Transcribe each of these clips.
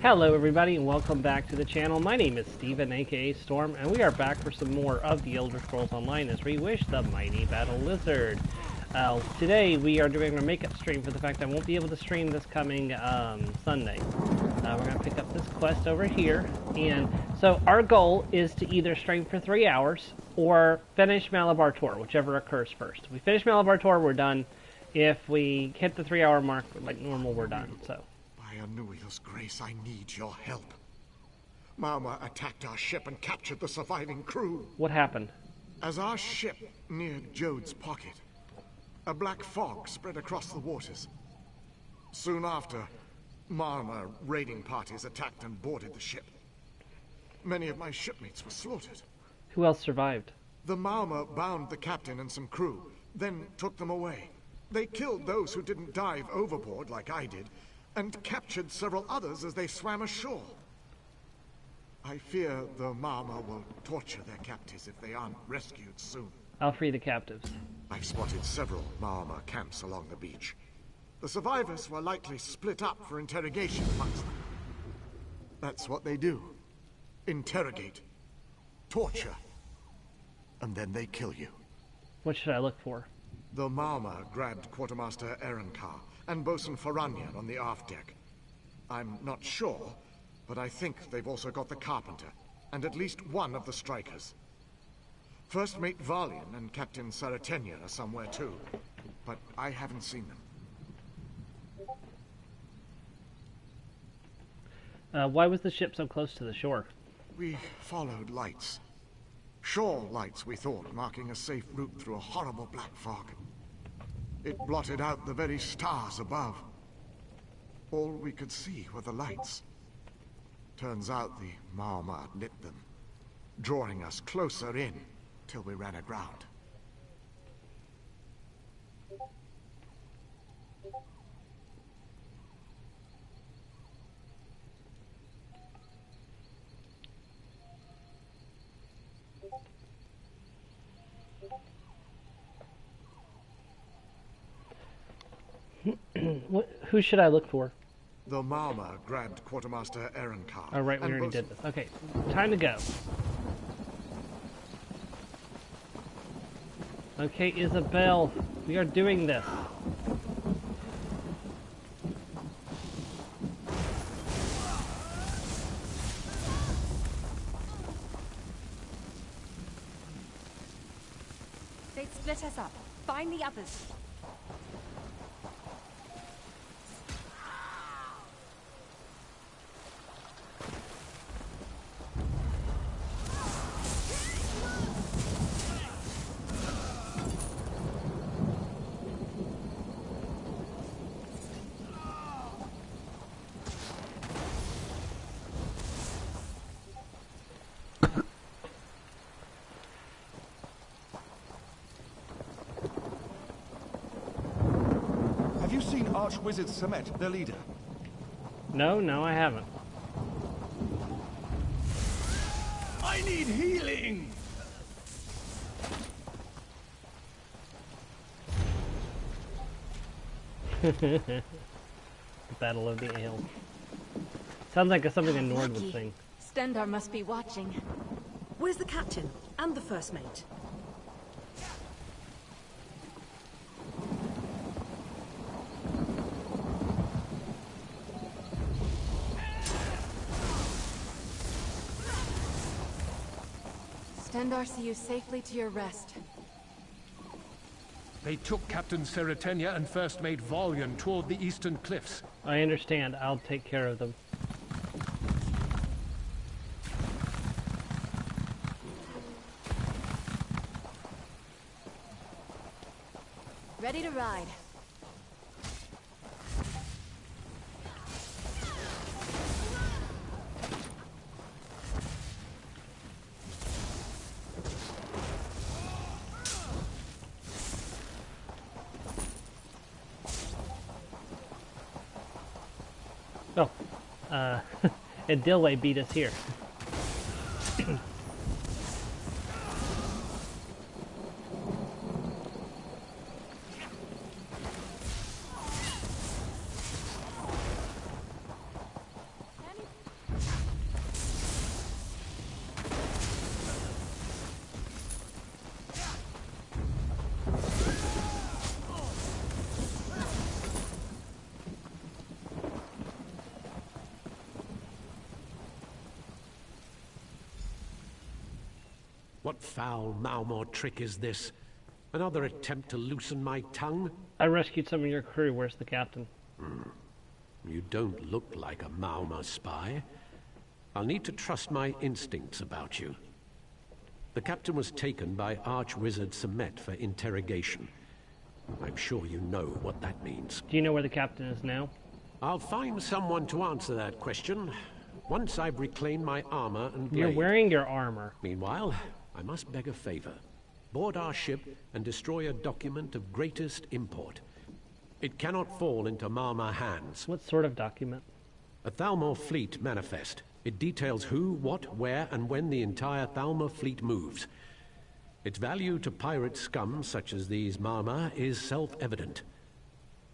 Hello everybody and welcome back to the channel. My name is Steven, aka Storm, and we are back for some more of the Elder Scrolls Online as Reewish, the Mighty Battle Lizard. Today we are doing our makeup stream for the fact I won't be able to stream this coming Sunday. We're going to pick up this quest over here, and so our goal is to either stream for 3 hours or finish Malabar Tour, whichever occurs first. If we finish Malabar Tour, we're done. If we hit the 3 hour mark like normal, we're done. So. By Anuila's grace, I need your help. Mama attacked our ship and captured the surviving crew. What happened? As our ship neared Jode's pocket, a black fog spread across the waters. Soon after, Mama raiding parties attacked and boarded the ship. Many of my shipmates were slaughtered. Who else survived? The Mauma bound the captain and some crew, then took them away. They killed those who didn't dive overboard like I did, and captured several others as they swam ashore. I fear the Mauma will torture their captives if they aren't rescued soon. I'll free the captives. I've spotted several Mauma camps along the beach. The survivors were likely split up for interrogation amongst them. That's what they do. Interrogate, torture, and then they kill you. What should I look for? The Mauma grabbed Quartermaster Erenkar and Bosun Faranyan on the aft deck. I'm not sure, but I think they've also got the Carpenter, and at least one of the Strikers. First Mate Valian and Captain Saratenya are somewhere too, but I haven't seen them. Why was the ship so close to the shore? We followed lights. Shore lights, we thought, marking a safe route through a horrible black fog. It blotted out the very stars above. All we could see were the lights. Turns out the Mauma lit them, drawing us closer in till we ran aground. Who should I look for? The Mauma grabbed Quartermaster Erenkar. Oh, right, we already did this. Okay, time to go. Okay, Isabel, we are doing this. They'd split us up. Find the others. Have you seen Archwizard Samet, the leader? No, I haven't. I need healing! The Battle of the Ale. Sounds like something a Nord would sing. Stendar must be watching. Where's the captain? And the first mate? Stendar see you safely to your rest. They took Captain Saratenya and First Mate Valian toward the eastern cliffs. I understand. I'll take care of them. Ready to ride. Oh, and Dilway beat us here. What foul Malmor trick is this? Another attempt to loosen my tongue? I rescued some of your crew. Where's the captain? You don't look like a Malmor spy. I'll need to trust my instincts about you. The captain was taken by Archwizard Semet for interrogation. I'm sure you know what that means. Do you know where the captain is now? I'll find someone to answer that question once I've reclaimed my armor and blade. You're wearing your armor. Meanwhile, I must beg a favor. Board our ship and destroy a document of greatest import. It cannot fall into Malmor hands. What sort of document? A Thalmor fleet manifest. It details who, what, where, and when the entire Thalmor fleet moves. Its value to pirate scum such as these Malmor is self-evident.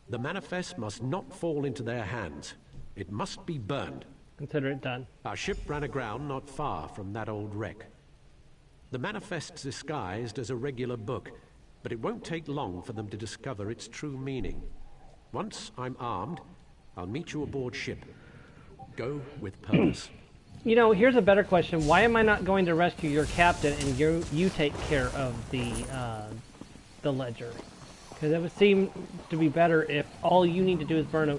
The manifest must not fall into their hands. It must be burned. Consider it done. Our ship ran aground not far from that old wreck. The manifest's disguised as a regular book, but it won't take long for them to discover its true meaning. Once I'm armed, I'll meet you aboard ship. Go with purpose. You know, here's a better question. Why am I not going to rescue your captain and you take care of the ledger? Because it would seem to be better if all we need to do is burn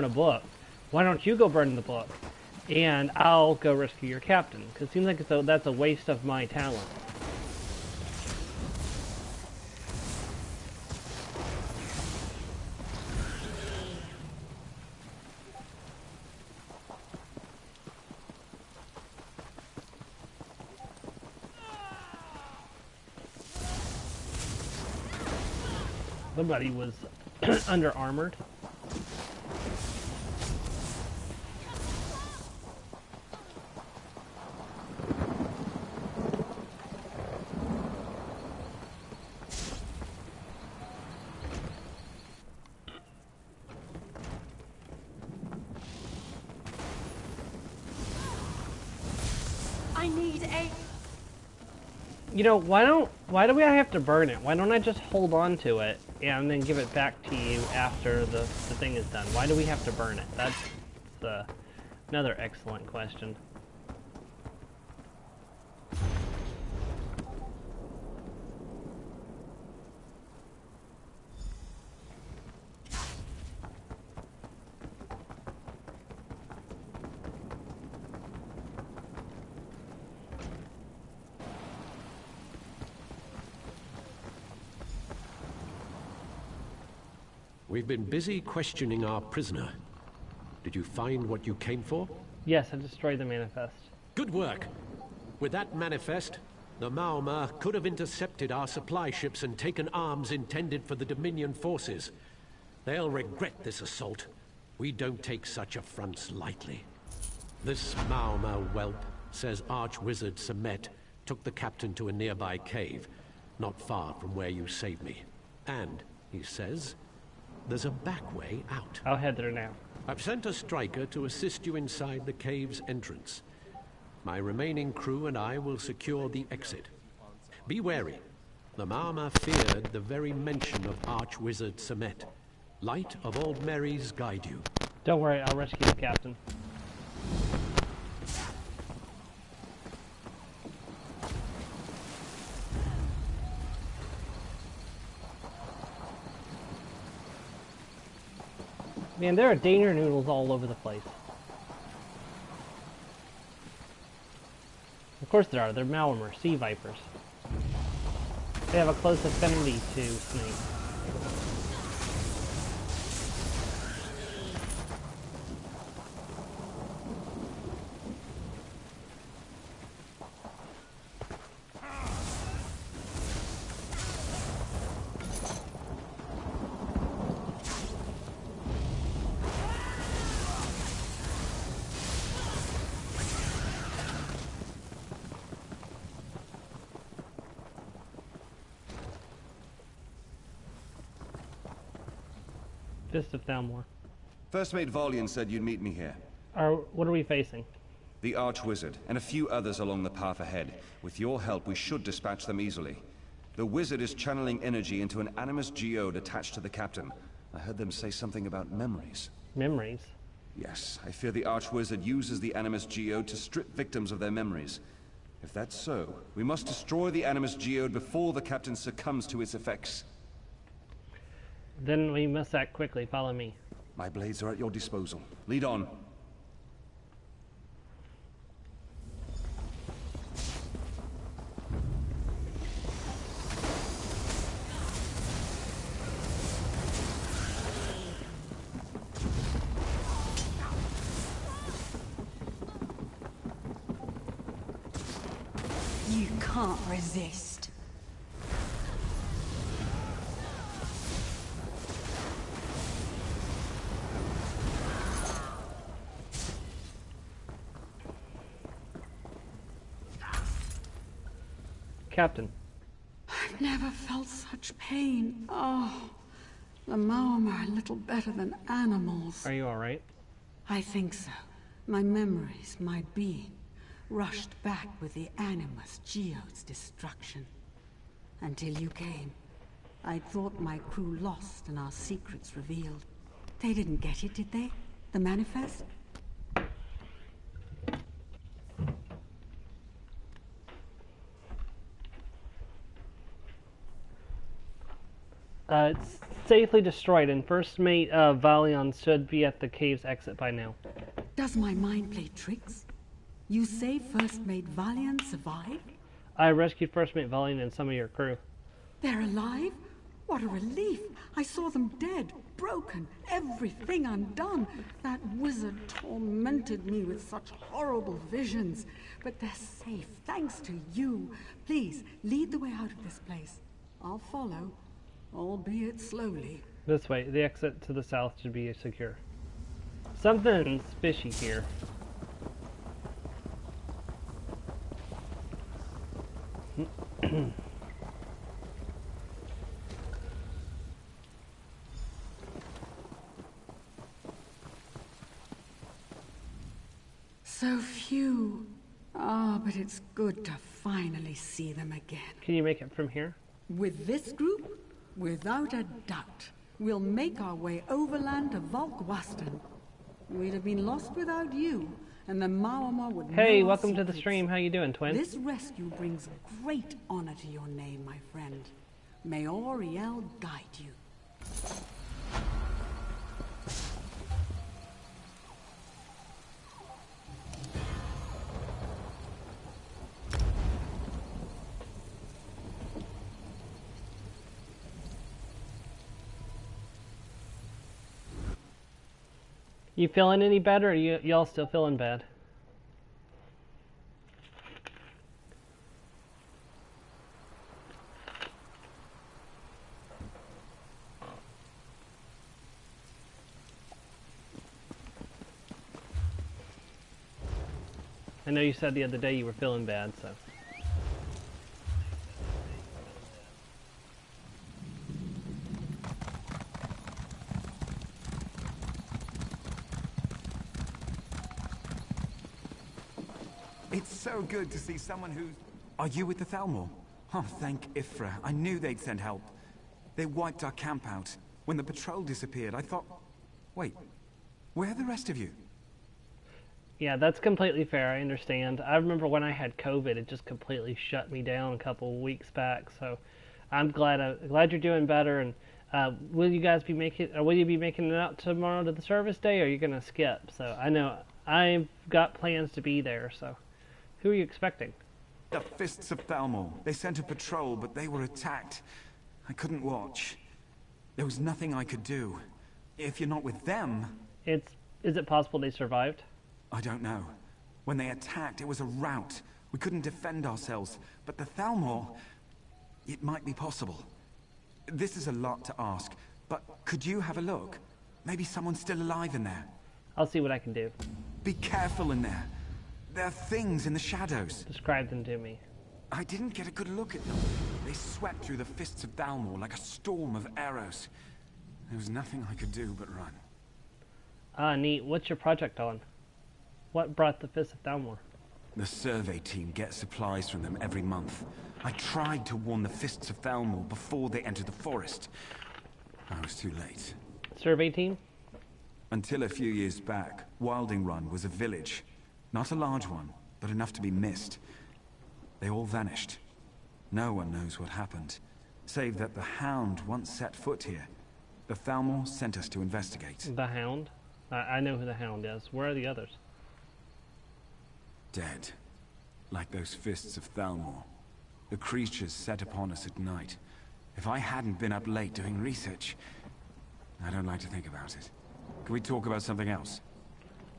a book. Why don't you go burn the book, and I'll go rescue your captain? Because it seems like that's a waste of my talent. Somebody was under-armored. I need a... You know, why do we have to burn it? Why don't I just hold on to it and then give it back to you after the thing is done? Why do we have to burn it? That's another excellent question. We've been busy questioning our prisoner. Did you find what you came for? Yes, I destroyed the manifest. Good work. With that manifest, the Malmor could have intercepted our supply ships and taken arms intended for the Dominion forces. They'll regret this assault. We don't take such affronts lightly. This Malmor whelp says Archwizard Semet took the captain to a nearby cave, not far from where you saved me. And, he says, there's a back way out. I'll head there now. I've sent a striker to assist you inside the cave's entrance. My remaining crew and I will secure the exit. Be wary. The Malmor feared the very mention of Archwizard Semet. Light of Old Mary's guide you. Don't worry, I'll rescue the captain. Man, there are danger noodles all over the place. Of course there are. They're Malmor, sea vipers. They have a close affinity to snakes. Fist of Thalmor. First Mate Vollian said you'd meet me here. What are we facing? The Archwizard, and a few others along the path ahead. With your help, we should dispatch them easily. The wizard is channeling energy into an animus geode attached to the captain. I heard them say something about memories. Memories? Yes, I fear the Archwizard uses the animus geode to strip victims of their memories. If that's so, we must destroy the Animus Geode before the Captain succumbs to its effects. Then we must act quickly. Follow me. My blades are at your disposal. Lead on. You can't resist. Captain. I've never felt such pain. Oh, the Maum are a little better than animals. Are you alright? I think so. My memories, my being, rushed back with the Animus Geode's destruction. Until you came. I thought my crew lost and our secrets revealed. They didn't get it, did they? The manifest? It's safely destroyed, and First Mate Valion should be at the cave's exit by now. Does my mind play tricks? You say First Mate Valiant survived? I rescued First Mate Valion and some of your crew. They're alive? What a relief! I saw them dead, broken, everything undone. That wizard tormented me with such horrible visions. But they're safe, thanks to you. Please, lead the way out of this place. I'll follow, albeit slowly. This way. The exit to the south should be secure. Something's fishy here. So few. Ah, but it's good to finally see them again. Can you make it from here? With this group, without a doubt, we'll make our way overland to Volkwaston. We'd have been lost without you, and the Maorma would Hey, know our welcome to the secrets. stream. How you doing, twin? This rescue brings great honor to your name, my friend. May Auriel guide you. You feeling any better, or y'all still feeling bad? I know you said the other day you were feeling bad, so. It's so good to see someone who's... Are you with the Thalmor? Oh, thank Ifra. I knew they'd send help. They wiped our camp out. When the patrol disappeared, I thought... Wait, where are the rest of you? Yeah, that's completely fair. I understand. I remember when I had COVID, it just completely shut me down a couple weeks back. So, I'm glad you're doing better. And will you guys be making? Or will you be making it out tomorrow to the service day, or are you gonna skip? So I know I've got plans to be there. So, who are you expecting? The Fists of Thalmor. They sent a patrol, but they were attacked. I couldn't watch. There was nothing I could do. If you're not with them... Is it possible they survived? I don't know. When they attacked, it was a rout. We couldn't defend ourselves. But the Thalmor... It might be possible. This is a lot to ask, but could you have a look? Maybe someone's still alive in there. I'll see what I can do. Be careful in there. There are things in the shadows. Describe them to me. I didn't get a good look at them. They swept through the Fists of Thalmor like a storm of arrows. There was nothing I could do but run. Ah, neat. What's your project on? What brought the Fist of Thalmor? The survey team gets supplies from them every month. I tried to warn the Fists of Thalmor before they entered the forest. I was too late. Survey team? Until a few years back, Wilding Run was a village. Not a large one, but enough to be missed. They all vanished. No one knows what happened, save that the Hound once set foot here. The Thalmor sent us to investigate. The Hound? I know who the Hound is. Where are the others? Dead. Like those fists of Thalmor. The creatures set upon us at night. If I hadn't been up late doing research... I don't like to think about it. Can we talk about something else?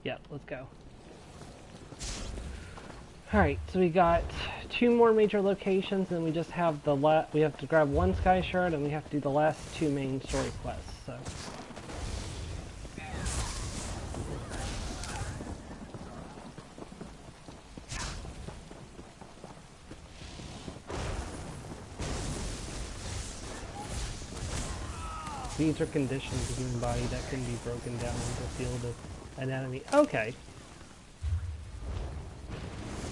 Yeah, let's go. Alright, so we got 2 more major locations, and we just have the we have to grab 1 sky shard, and we have to do the last 2 main story quests, so... These are conditions of the human body that can be broken down into a field of anatomy. Okay.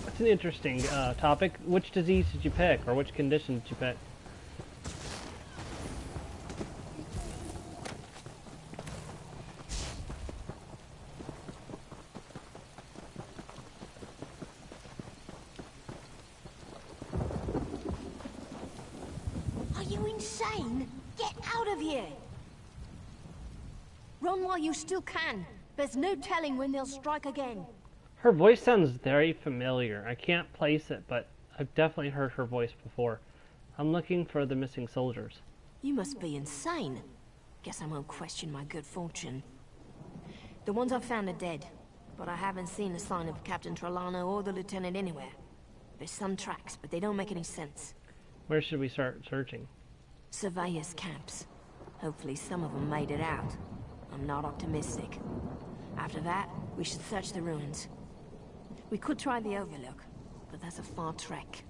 That's an interesting topic. Which disease did you pick, or which condition did you pick? Are you insane? Get out of here! Run while you still can. There's no telling when they'll strike again. Her voice sounds very familiar. I can't place it, but I've definitely heard her voice before. I'm looking for the missing soldiers. You must be insane. Guess I won't question my good fortune. The ones I've found are dead, but I haven't seen a sign of Captain Trelawney or the Lieutenant anywhere. There's some tracks, but they don't make any sense. Where should we start searching? Surveyors' camps. Hopefully some of them made it out. I'm not optimistic. After that, we should search the ruins. We could try the Overlook, but that's a far trek.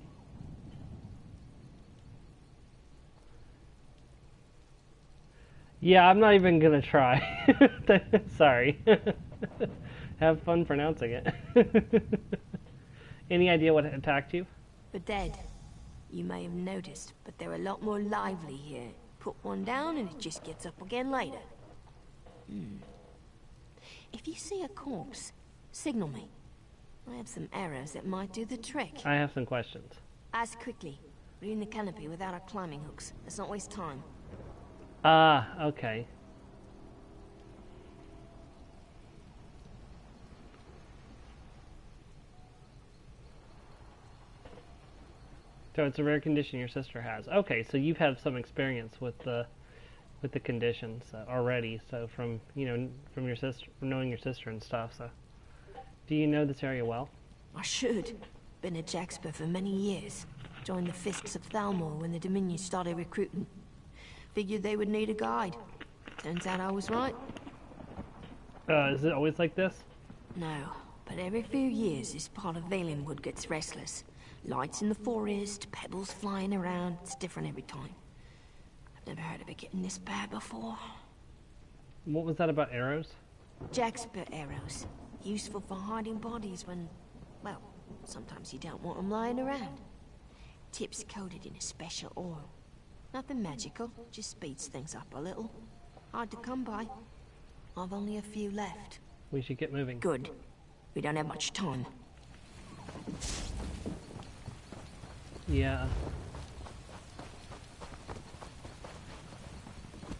Yeah, I'm not even gonna try. Sorry. Have fun pronouncing it. Any idea what attacked you? The dead. You may have noticed, but they're a lot more lively here. Put one down and it just gets up again later. If you see a corpse, signal me. I have some arrows that might do the trick. I have some questions. Ask quickly. We're in the canopy without our climbing hooks. Let's not waste time. Ah, okay. So it's a rare condition your sister has. Okay, so you've had some experience with the conditions already. So from from your sister, from knowing your sister and stuff. So, do you know this area well? I should. Been at Jaxper for many years. Joined the Fists of Thalmor when the Dominion started recruiting. Figured they would need a guide. Turns out I was right. Is it always like this? No, but every few years this part of Valenwood gets restless. Lights in the forest, pebbles flying around. It's different every time. I've never heard of it getting this bad before. What was that about arrows? Jaxper arrows. Useful for hiding bodies when, well, sometimes you don't want them lying around. Tips coated in a special oil. Nothing magical, just speeds things up a little. Hard to come by. I've only a few left. We should get moving. Good. We don't have much time. Yeah.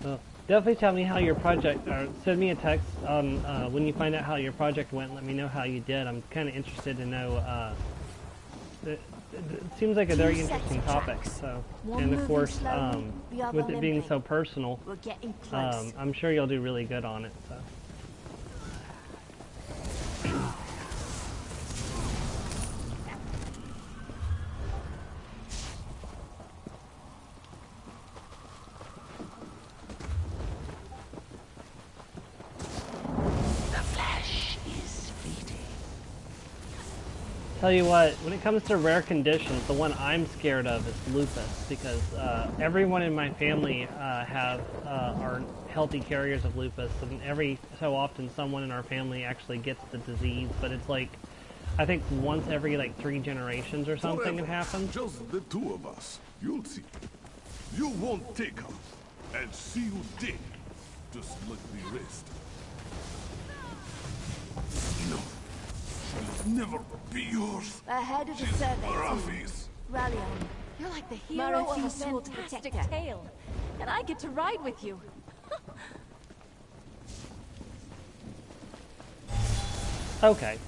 Well, definitely tell me how your project, or send me a text on when you find out how your project went. Let me know how you did. I'm kind of interested to know. It seems like a very interesting topic. So, and of course, with it being so personal, I'm sure you'll do really good on it. So. Tell you what, when it comes to rare conditions, the one I'm scared of is lupus, because everyone in my family are healthy carriers of lupus, and every so often someone in our family actually gets the disease, but it's like, I think once every like 3 generations or something it happens. Just the 2 of us. You'll see. You won't take her, and see you dead, just like the rest. No. shall never be yours. Ahead of the survey team. Raffi's. Rally on. You're like the hero of a Marafis will fantastic protect her. tale. And I get to ride with you. Okay.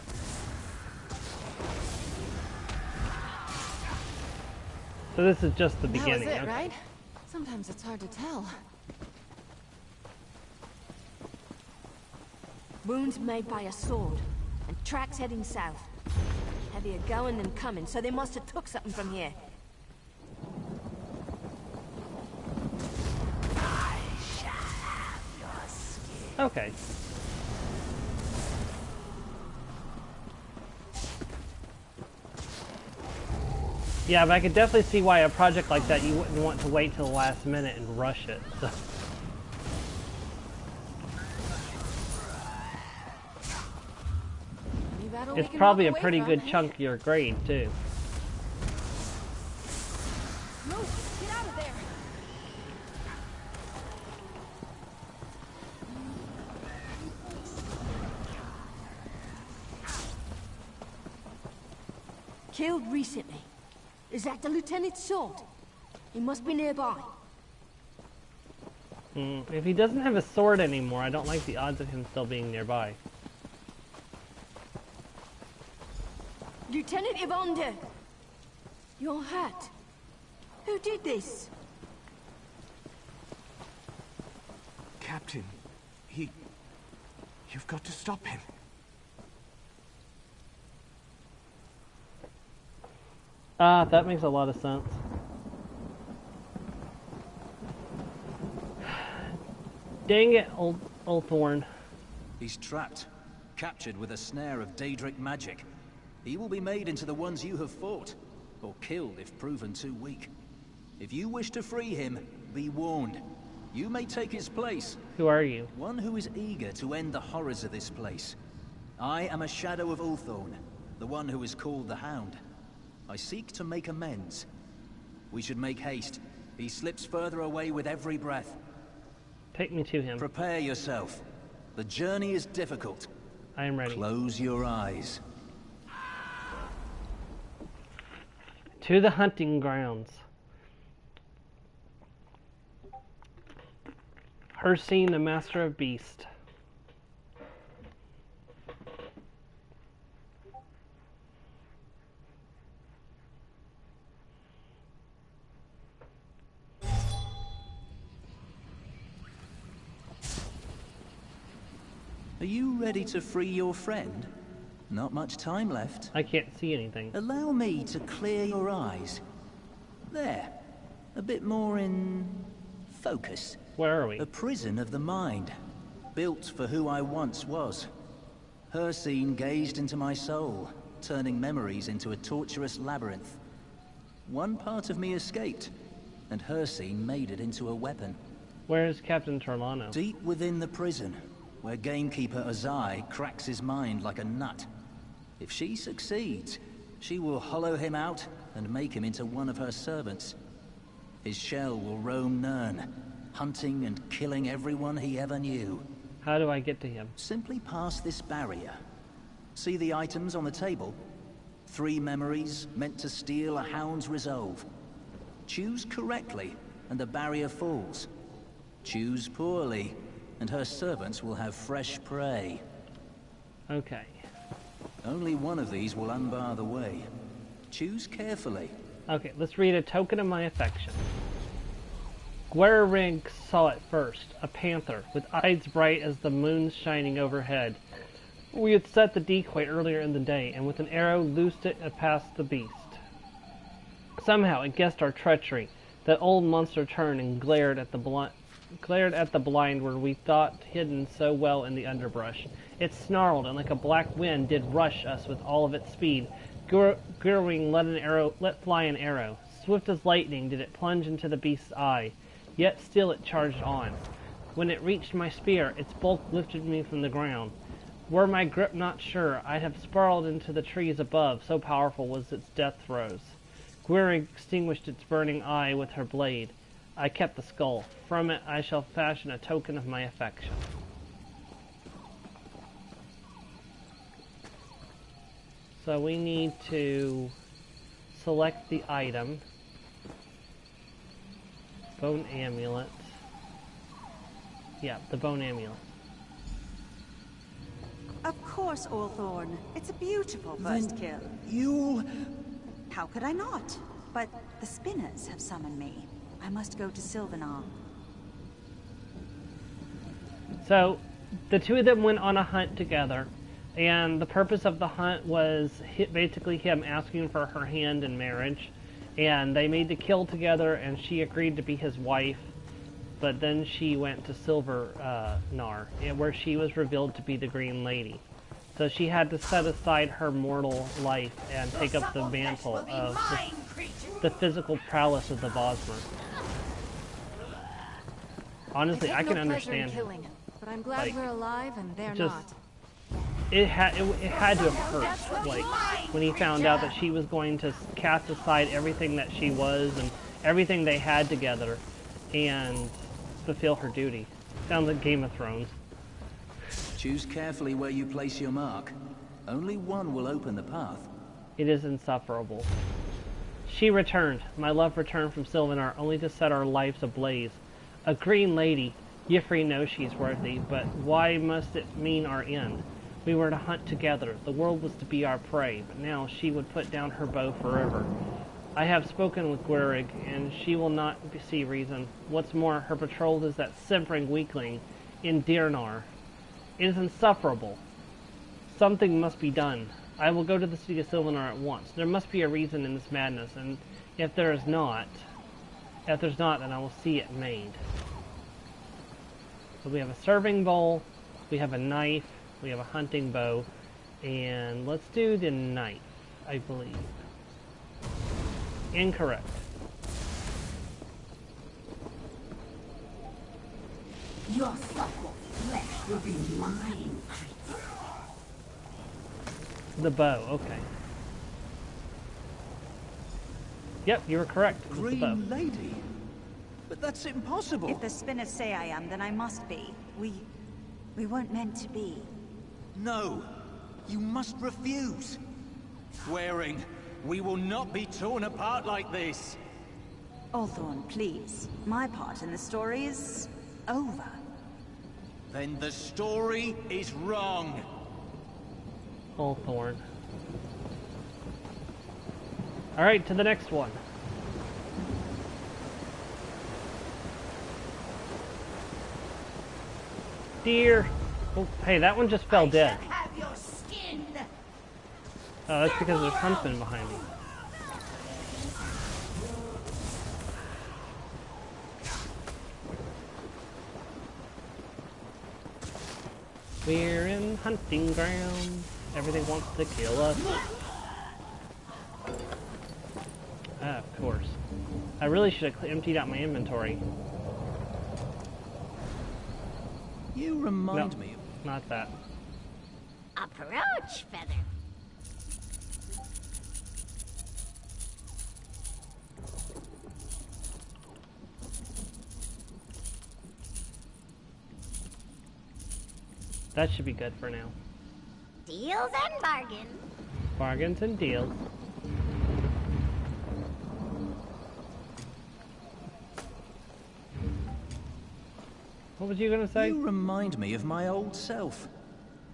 So this is just the beginning, That was it, okay. right? Sometimes it's hard to tell. Wounds made by a sword, and tracks heading south. Heavier going than coming, so they must have took something from here. Okay. Yeah, but I could definitely see why a project like that you wouldn't want to wait till the last minute and rush it. So. It's probably a pretty good chunk of your grade, too. Move! Get out of there! Killed recently. Is that the lieutenant's sword? He must be nearby. If he doesn't have a sword anymore, I don't like the odds of him still being nearby. Lieutenant Evander! Your hat. Who did this? Captain, you've got to stop him. Ah, that makes a lot of sense. Dang it, old Thorn. He's trapped, captured with a snare of Daedric magic. He will be made into the ones you have fought, or killed if proven too weak. If you wish to free him, be warned. You may take his place. Who are you? One who is eager to end the horrors of this place. I am a shadow of Ulthorn, the one who is called the Hound. I seek to make amends. We should make haste. He slips further away with every breath. Take me to him. Prepare yourself. The journey is difficult. I am ready. Close your eyes. To the hunting grounds. Hersine, the master of beast. Are you ready to free your friend? Not much time left. I can't see anything. Allow me to clear your eyes. There. A bit more in focus. Where are we? A prison of the mind, built for who I once was. Hersine gazed into my soul, turning memories into a torturous labyrinth. One part of me escaped, and Hersine made it into a weapon. Where is Captain Torlano? Deep within the prison, where gamekeeper Azai cracks his mind like a nut. If she succeeds, she will hollow him out and make him into one of her servants. His shell will roam Nirn, hunting and killing everyone he ever knew. How do I get to him? Simply pass this barrier. See the items on the table? 3 memories meant to steal a hound's resolve. Choose correctly, and the barrier falls. Choose poorly, and her servants will have fresh prey. Okay. Only one of these will unbar the way. Choose carefully. Okay, let's read a token of my affection. Gwerrig saw it first, a panther, with eyes bright as the moon shining overhead. We had set the decoy earlier in the day, and with an arrow loosed it past the beast. Somehow it guessed our treachery. That old monster turned and glared at the blind where we thought hidden so well in the underbrush. It snarled, and like a black wind did rush us with all of its speed. Gwerrig let fly an arrow. Swift as lightning did it plunge into the beast's eye. Yet still it charged on. When it reached my spear, its bulk lifted me from the ground. Were my grip not sure, I'd have spiraled into the trees above, so powerful was its death throes. Gwerrig extinguished its burning eye with her blade. I kept the skull. From it I shall fashion a token of my affection. So we need to select the item. Bone amulet. Yeah, the bone amulet. Of course, Allthorn. It's a beautiful first kill. You... How could I not? But the spinners have summoned me. I must go to Sylvanar. So, the two of them went on a hunt together, and the purpose of the hunt was basically him asking for her hand in marriage, and they made the kill together, and she agreed to be his wife, but then she went to Sylvanar, where she was revealed to be the Green Lady. So she had to set aside her mortal life and take up the mantle of the physical prowess of the Bosmer. Honestly, I can understand. But I'm glad we're alive and they're not. It had to have hurt, like, when he found out that she was going to cast aside everything that she was and everything they had together and fulfill her duty. Sounds like Game of Thrones. Choose carefully where you place your mark. Only one will open the path. It is insufferable. She returned. My love returned from Sylvanar, only to set our lives ablaze. A Green Lady. Y'ffre knows she's worthy, but why must it mean our end? We were to hunt together. The world was to be our prey, but now she would put down her bow forever. I have spoken with Gwyrig, and she will not see reason. What's more, her betrothed is that simpering weakling in Dirnar. It is insufferable. Something must be done. I will go to the city of Sylvanar at once. There must be a reason in this madness, and if there's not, then I will see it made. So we have a serving bowl, we have a knife, we have a hunting bow, and let's do the knife, I believe. Incorrect. Your supple flesh will be mine, creature. The bow, okay. Yep, you were correct. Green Lady? But that's impossible. If the spinners say I am, then I must be. We weren't meant to be. No, you must refuse. Swearing, we will not be torn apart like this. Allthorn, please. My part in the story is over. Then the story is wrong. Allthorn. Alright, to the next one. Deer. Oh, hey, that one just fell dead. Oh, that's because there's huntsmen behind me. We're in hunting ground. Everything wants to kill us. Ah, of course. I really should have emptied out my inventory. You remind me of... not that. Approach, Feather. That should be good for now. Deals and bargains. Bargains and deals. What was you gonna say? You remind me of my old self.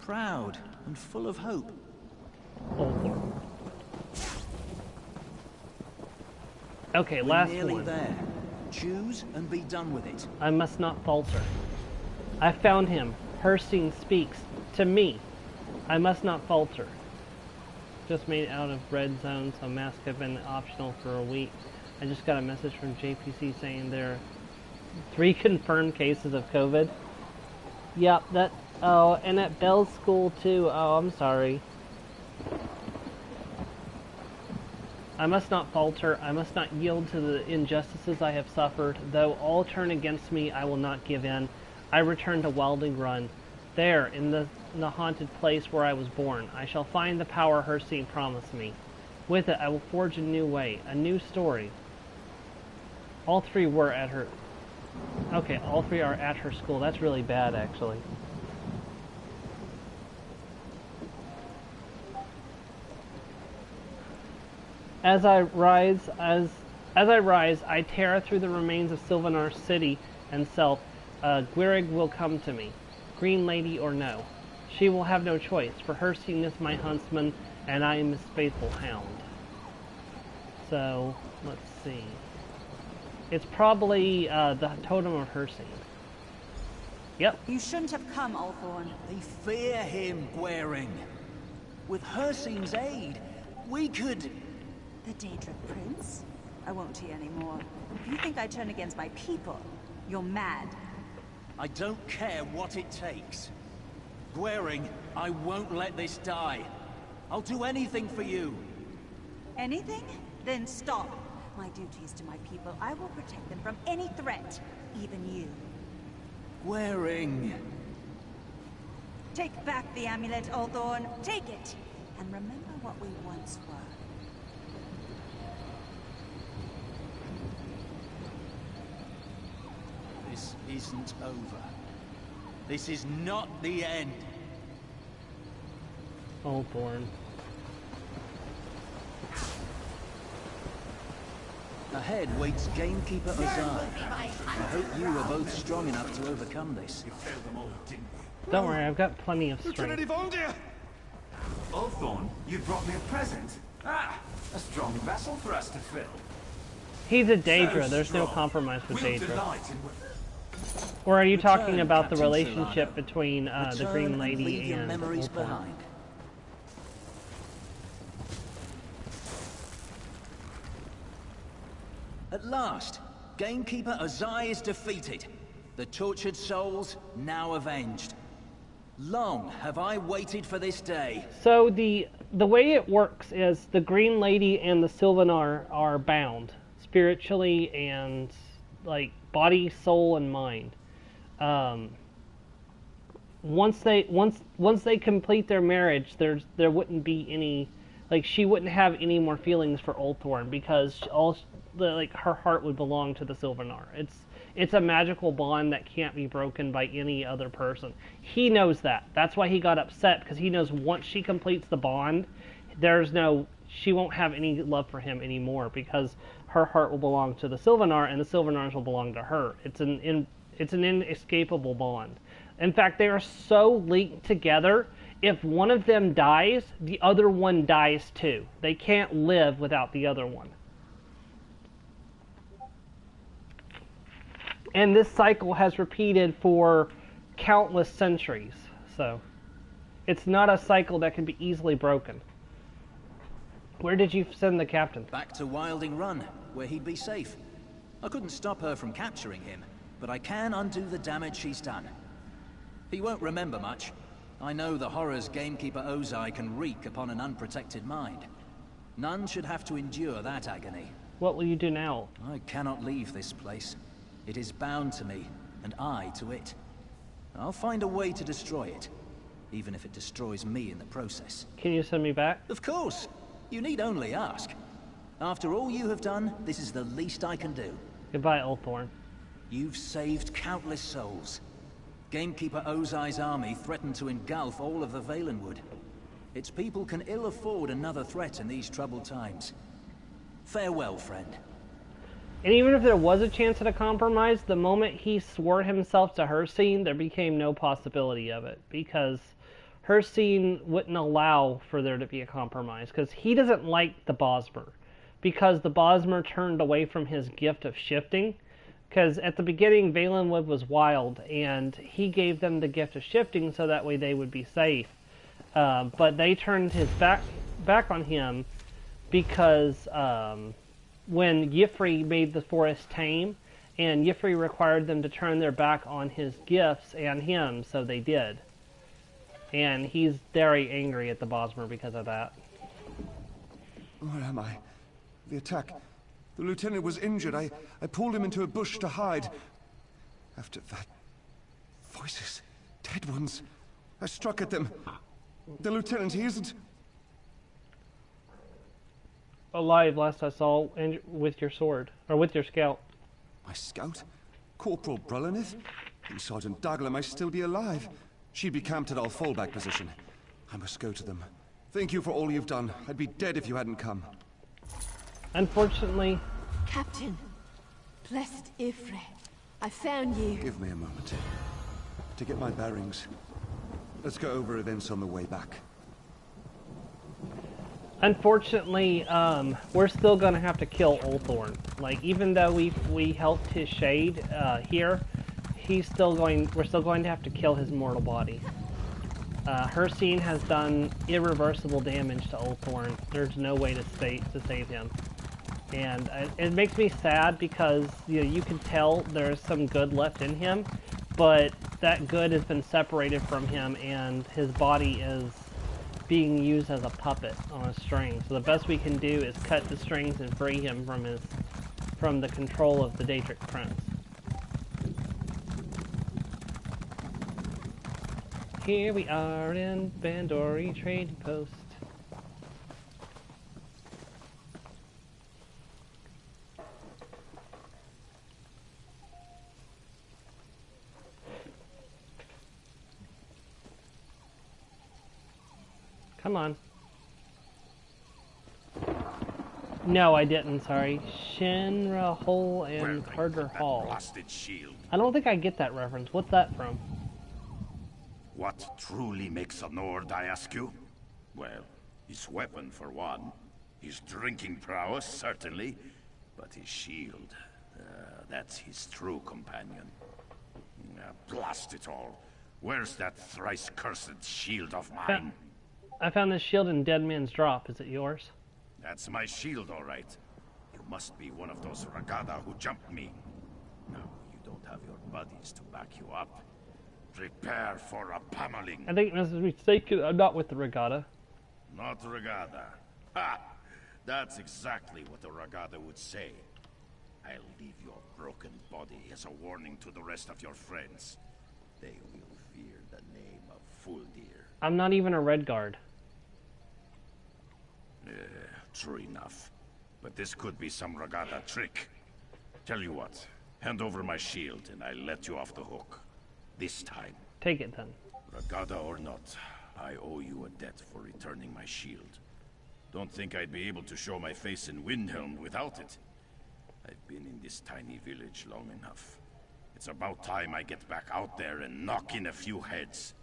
Proud and full of hope. Okay, We're last nearly one. There. Choose and be done with it. I must not falter. I found him. Herstein speaks to me. I must not falter. Just made out of red zone, so masks have been optional for a week. I just got a message from JPC saying there are 3 confirmed cases of COVID. Yep, that... oh, and at Bell's school too. Oh, I'm sorry. I must not falter. I must not yield to the injustices I have suffered. Though all turn against me, I will not give in. I return to Wilding Run. There, in the haunted place where I was born, I shall find the power Herstein promised me. With it, I will forge a new way, a new story. All 3 were at her... okay, all 3 are at her school. That's really bad, actually. As I rise, I tear through the remains of Sylvanar's city and self. Gwyrig will come to me, Green Lady or no. She will have no choice, for Hircine is my huntsman, and I am his faithful hound. So, let's see. It's probably the Totem of Hircine. Yep. You shouldn't have come, Althorn. They fear him, Gwyrig. With Hircine's aid, we could... The Daedra Prince? I won't hear anymore. If you think I turn against my people, you're mad. I don't care what it takes. Gwyrig, I won't let this die. I'll do anything for you. Anything? Then stop. My duty is to my people. I will protect them from any threat, even you. Gwyrig. Take back the amulet, Althorn. Take it. And remember what we once were. This isn't over. This is not the end. Althorn. Ahead waits Gamekeeper Ozai. I hope you are both strong enough to overcome this. Don't worry, I've got plenty of strength. Althorn, you brought me a present. Ah, a strong vessel for us to fill. He's a Daedra. There's no compromise with Daedra. Or are you talking about the relationship between the Green Lady and Althorn? At last, Gamekeeper Ozai is defeated. The tortured souls now avenged. Long have I waited for this day. So the way it works is the Green Lady and the Sylvanar are bound spiritually and like body, soul, and mind. Once they complete their marriage, there wouldn't be any, like, she wouldn't have any more feelings for Althorn because her heart would belong to the Sylvanar. It's a magical bond that can't be broken by any other person. He knows that. That's why he got upset, because he knows once she completes the bond, she won't have any love for him anymore, because her heart will belong to the Sylvanar and the Sylvanars will belong to her. It's an inescapable bond. In fact, they are so linked together, if one of them dies, the other one dies too. They can't live without the other one. And this cycle has repeated for countless centuries. So, it's not a cycle that can be easily broken. Where did you send the captain? Back to Wilding Run, where he'd be safe. I couldn't stop her from capturing him, but I can undo the damage she's done. He won't remember much. I know the horrors Gamekeeper Ozai can wreak upon an unprotected mind. None should have to endure that agony. What will you do now? I cannot leave this place. It is bound to me, and I to it. I'll find a way to destroy it, even if it destroys me in the process. Can you send me back? Of course! You need only ask. After all you have done, this is the least I can do. Goodbye, Althorn. You've saved countless souls. Gamekeeper Ozai's army threatened to engulf all of the Valenwood. Its people can ill afford another threat in these troubled times. Farewell, friend. And even if there was a chance at a compromise, the moment he swore himself to Hircine, there became no possibility of it. Because Hircine wouldn't allow for there to be a compromise. Because he doesn't like the Bosmer. Because the Bosmer turned away from his gift of shifting. Because at the beginning, Valenwood was wild. And he gave them the gift of shifting so that way they would be safe. But they turned his back on him because... when Y'ffre made the forest tame, and Y'ffre required them to turn their back on his gifts and him, so they did. And he's very angry at the Bosmer because of that. Where am I? The attack. The lieutenant was injured. I pulled him into a bush to hide. After that... voices. Dead ones. I struck at them. The lieutenant, he isn't... alive last I saw, and with your sword, or with your scout. My scout? Corporal Brulenith? And Sergeant Dagler might still be alive. She'd be camped at our fallback position. I must go to them. Thank you for all you've done. I'd be dead if you hadn't come. Unfortunately... Captain, blessed Ifrit, I found you. Give me a moment to get my bearings. Let's go over events on the way back. Unfortunately, we're still gonna have to kill Ulthorn. Like, even though we helped his shade here, we're still going to have to kill his mortal body. Hercene has done irreversible damage to Ulthorn. There's no way to save him. And it makes me sad because you can tell there's some good left in him, but that good has been separated from him and his body is being used as a puppet on a string. So the best we can do is cut the strings and free him from the control of the Daedric Prince. Here we are in Bandori Trading Post. Come on. No, I didn't, sorry. Shinra Hole and Carter Hall. Blasted shield. I don't think I get that reference. What's that from? What truly makes a Nord, I ask you? Well, his weapon for one. His drinking prowess, certainly. But his shield, that's his true companion. Blast it all. Where's that thrice-cursed shield of mine? I found this shield in Dead Man's Drop. Is it yours? That's my shield, all right. You must be one of those Ragada who jumped me. No, you don't have your buddies to back you up. Prepare for a pummeling. I think this is mistaken. I'm not with the Regatta. Not Ragada. Ha! That's exactly what the Ragada would say. I'll leave your broken body as a warning to the rest of your friends. They will fear the name of Fuldir. I'm not even a Red Guard. True enough. But this could be some Ragada trick. Tell you what, hand over my shield and I'll let you off the hook. This time. Take it then. Ragada or not, I owe you a debt for returning my shield. Don't think I'd be able to show my face in Windhelm without it. I've been in this tiny village long enough. It's about time I get back out there and knock in a few heads.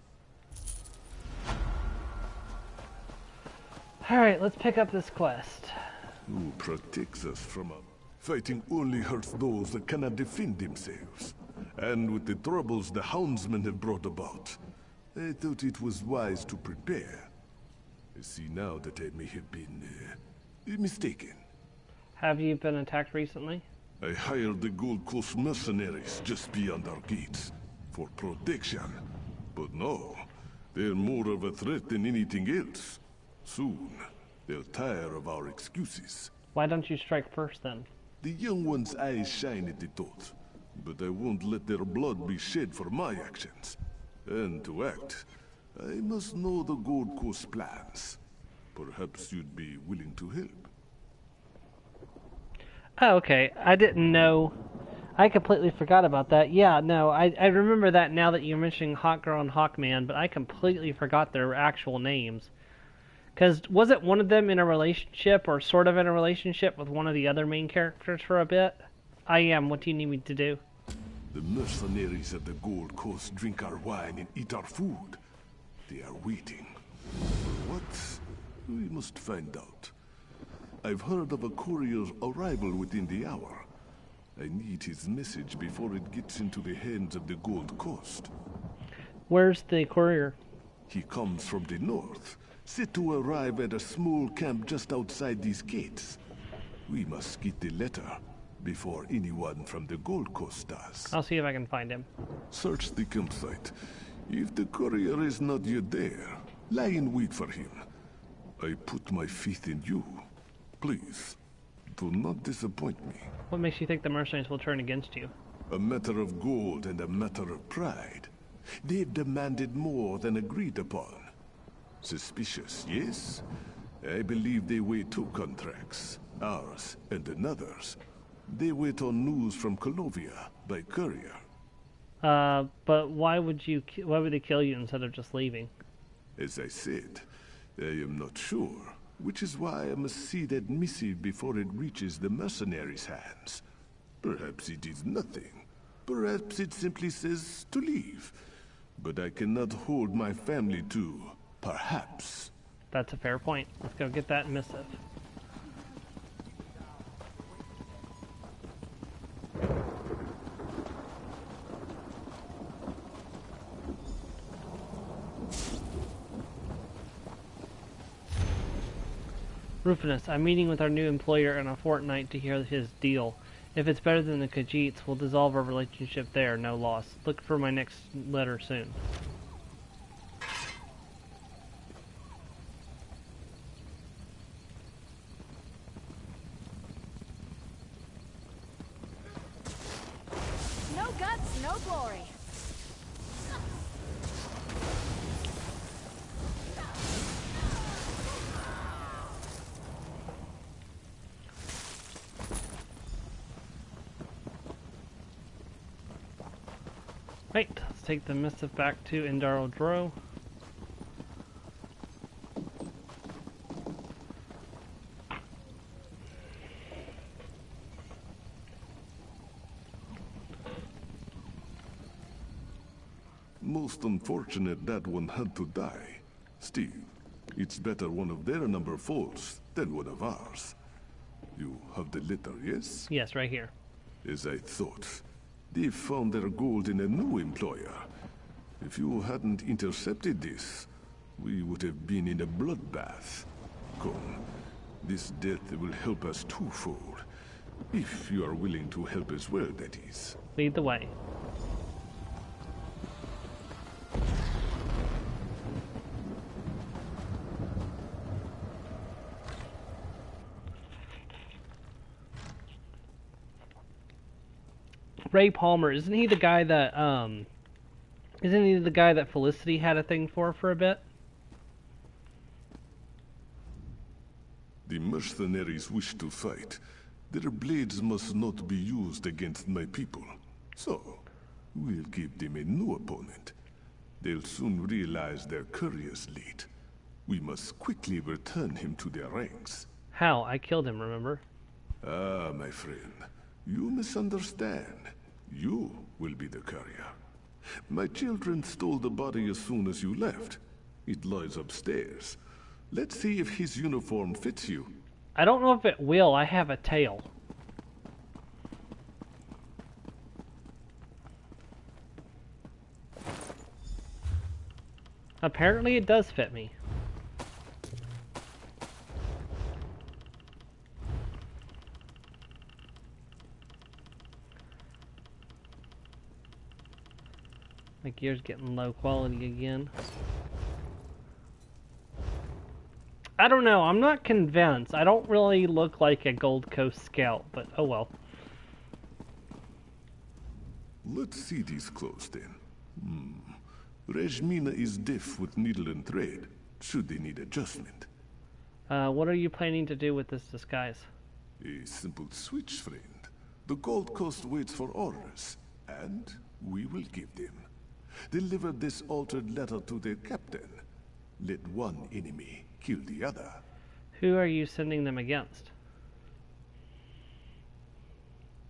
Alright, let's pick up this quest. Who protects us from fighting only hurts those that cannot defend themselves. And with the troubles the houndsmen have brought about, I thought it was wise to prepare. I see now that I may have been mistaken. Have you been attacked recently? I hired the Gold Coast mercenaries just beyond our gates for protection. But no, they're more of a threat than anything else. Soon, they'll tire of our excuses. Why don't you strike first then? The young one's eyes shine at the thought, but I won't let their blood be shed for my actions. And to act, I must know the Gold Coast plans. Perhaps you'd be willing to help. Oh, okay. I didn't know. I completely forgot about that. Yeah, no, I remember that now that you're mentioning Hawkgirl and Hawkman, but I completely forgot their actual names. Because wasn't one of them in a relationship, or sort of in a relationship, with one of the other main characters for a bit? I am. What do you need me to do? The mercenaries at the Gold Coast drink our wine and eat our food. They are waiting. For what? We must find out. I've heard of a courier's arrival within the hour. I need his message before it gets into the hands of the Gold Coast. Where's the courier? He comes from the north, set to arrive at a small camp just outside these gates. We must get the letter before anyone from the Gold Coast does. I'll see if I can find him. Search the campsite. If the courier is not yet there, lie in wait for him. I put my faith in you. Please, do not disappoint me. What makes you think the mercenaries will turn against you? A matter of gold and a matter of pride. They've demanded more than agreed upon. Suspicious, yes? I believe they weigh two contracts, ours and another's. They wait on news from Colovia by courier. But why would they kill you instead of just leaving? As I said, I am not sure, which is why I must see that missive before it reaches the mercenaries' hands. Perhaps it is nothing. Perhaps it simply says to leave. But I cannot hold my family to perhaps. That's a fair point. Let's go get that missive. Rufinus, I'm meeting with our new employer in a fortnight to hear his deal. If it's better than the Khajiits, we'll dissolve our relationship there, no loss. Look for my next letter soon. No guts, no glory. Right, let's take the missive back to Indaro Dro. Most unfortunate that one had to die. Steve, it's better one of their number falls than one of ours. You have the letter, yes? Yes, right here. As I thought. They found their gold in a new employer. If you hadn't intercepted this, we would have been in a bloodbath. Come, this death will help us twofold. If you are willing to help as well, that is. Lead the way. Ray Palmer, isn't he the guy that Felicity had a thing for a bit? The mercenaries wish to fight. Their blades must not be used against my people. So, we'll give them a new opponent. They'll soon realize their courier's late. We must quickly return him to their ranks. How? I killed him, remember? Ah, my friend. You misunderstand. You will be the courier. My children stole the body as soon as you left. It lies upstairs. Let's see if his uniform fits you. I don't know if it will. I have a tail. Apparently it does fit me. My gear's getting low quality again. I don't know, I'm not convinced. I don't really look like a Gold Coast scout, but oh well. Let's see these clothes then. Rejmina is deaf with needle and thread, should they need adjustment. What are you planning to do with this disguise? A simple switch, friend. The Gold Coast waits for orders, and we will give them. Deliver this altered letter to their captain. Let one enemy kill the other. Who are you sending them against?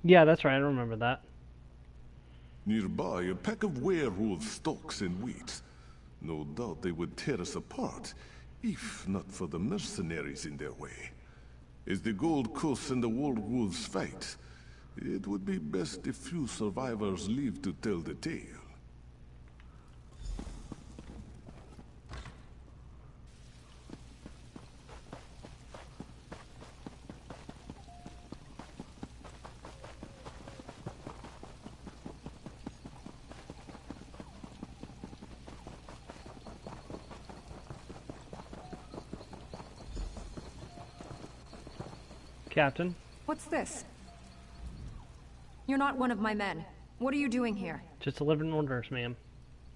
Yeah, that's right, I remember that. Nearby, a pack of werewolves stalks and waits. No doubt they would tear us apart, if not for the mercenaries in their way. As the Gold Coast and the werewolves fight, it would be best if few survivors live to tell the tale. Captain? What's this? You're not one of my men. What are you doing here? Just delivering orders, ma'am.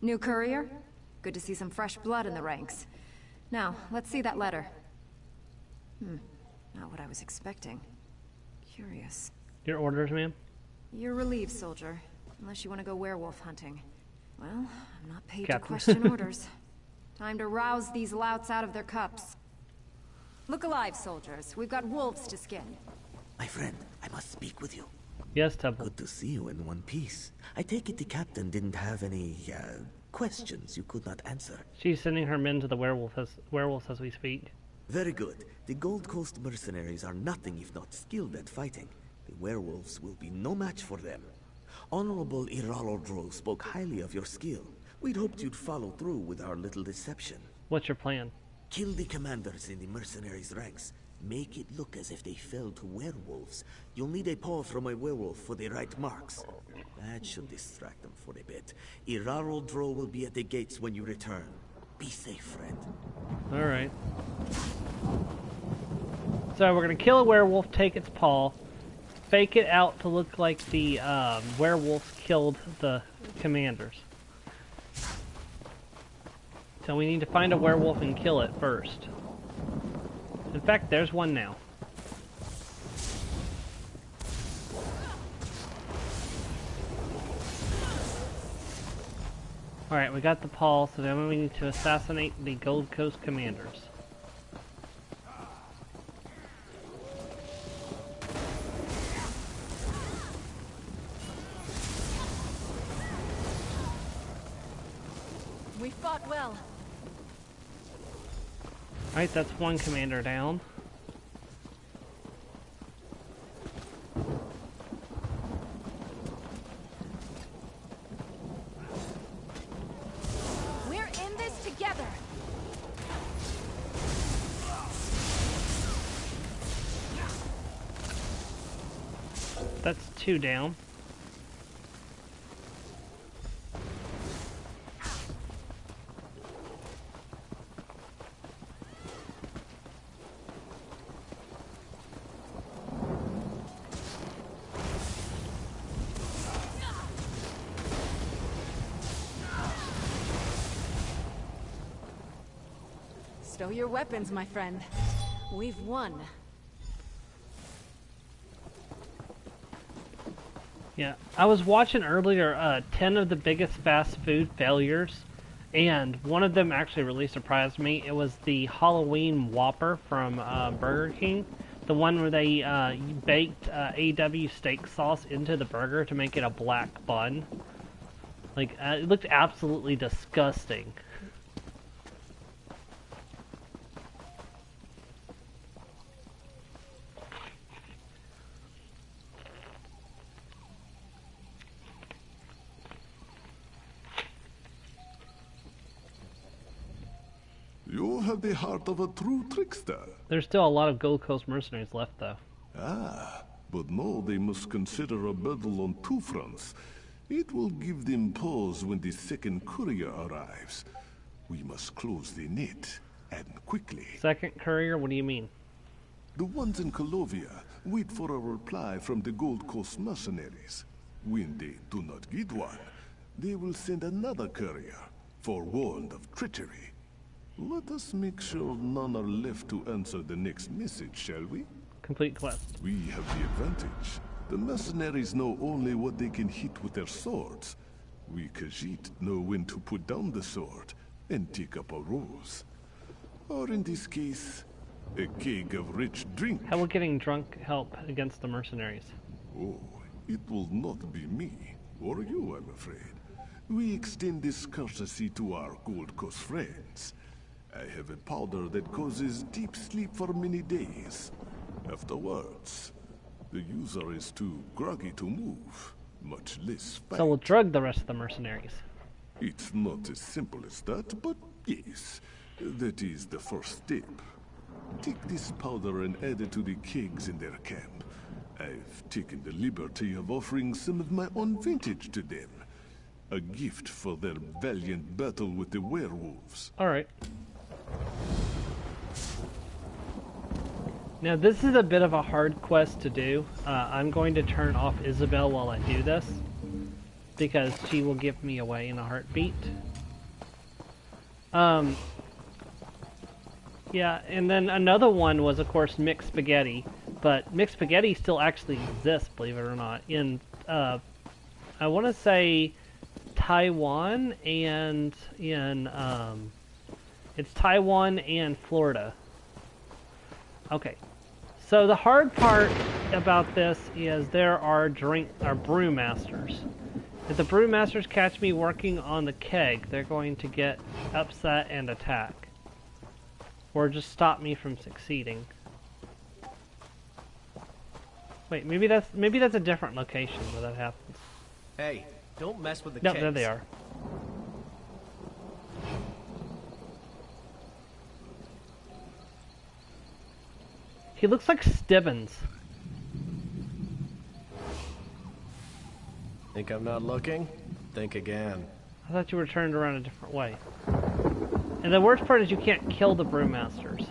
New courier? Good to see some fresh blood in the ranks. Now, let's see that letter. Not what I was expecting. Curious. Your orders, ma'am? You're relieved, soldier. Unless you want to go werewolf hunting. Well, I'm not paid Captain. to question orders. Time to rouse these louts out of their cups. Look alive, soldiers. We've got wolves to skin. My friend, I must speak with you. Yes, Temple. Good to see you in one piece. I take it the captain didn't have any, questions you could not answer. She's sending her men to the werewolves as we speak. Very good. The Gold Coast mercenaries are nothing if not skilled at fighting. The werewolves will be no match for them. Honorable Iralodro spoke highly of your skill. We'd hoped you'd follow through with our little deception. What's your plan? Kill the commanders in the mercenaries' ranks. Make it look as if they fell to werewolves. You'll need a paw from a werewolf for the right marks. That should distract them for a bit. Iralodro will be at the gates when you return. Be safe, friend. Alright. So we're gonna kill a werewolf, take its paw, fake it out to look like the werewolves killed the commanders. So we need to find a werewolf and kill it first. In fact, there's one now. Alright, we got the paw, so then we need to assassinate the Gold Coast commanders. We fought well. Alright, that's one commander down. We're in this together. That's two down. Stow your weapons, my friend. We've won. Yeah, I was watching earlier 10 of the biggest fast food failures, and one of them actually really surprised me. It was the Halloween Whopper from Burger King. The one where they baked AW steak sauce into the burger to make it a black bun. Like, it looked absolutely disgusting. You have the heart of a true trickster. There's still a lot of Gold Coast mercenaries left, though. Ah, but now they must consider a battle on two fronts. It will give them pause when the second courier arrives. We must close the net, and quickly. Second courier? What do you mean? The ones in Colovia wait for a reply from the Gold Coast mercenaries. When they do not get one, they will send another courier, forewarned of treachery. Let us make sure none are left to answer the next message, shall we? Complete quest. We have the advantage. The mercenaries know only what they can hit with their swords. We Khajiit know when to put down the sword and take up a rose. Or in this case, a keg of rich drink. How will getting drunk help against the mercenaries? Oh, it will not be me, or you, I'm afraid. We extend this courtesy to our Gold Coast friends. I have a powder that causes deep sleep for many days. Afterwards, the user is too groggy to move, much less fight. So we'll drug the rest of the mercenaries. It's not as simple as that, but yes, that is the first step. Take this powder and add it to the kegs in their camp. I've taken the liberty of offering some of my own vintage to them. A gift for their valiant battle with the werewolves. Alright. Now this is a bit of a hard quest to do. I'm going to turn off Isabel while I do this, because she will give me away in a heartbeat. Yeah, and then another one was, of course, mixed spaghetti. But mixed spaghetti still actually exists, believe it or not, in, I want to say, Taiwan and in, it's Taiwan and Florida. Okay. So the hard part about this is there are brewmasters. If the brewmasters catch me working on the keg, they're going to get upset and attack. Or just stop me from succeeding. Wait, maybe that's a different location where that happens. Hey, don't mess with the No, kegs. there they are. He looks like Stibbins. Think I'm not looking? Think again. I thought you were turned around a different way. And the worst part is you can't kill the brewmasters.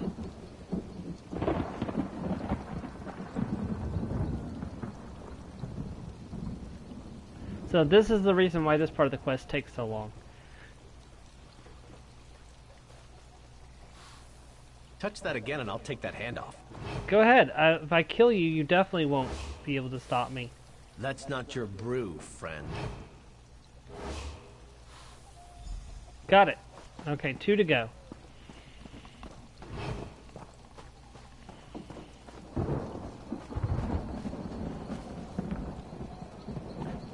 So this is the reason why this part of the quest takes so long. Touch that again and I'll take that hand off. Go ahead. If I kill you, you definitely won't be able to stop me. That's not your brew, friend. Got it. Okay, 2 to go.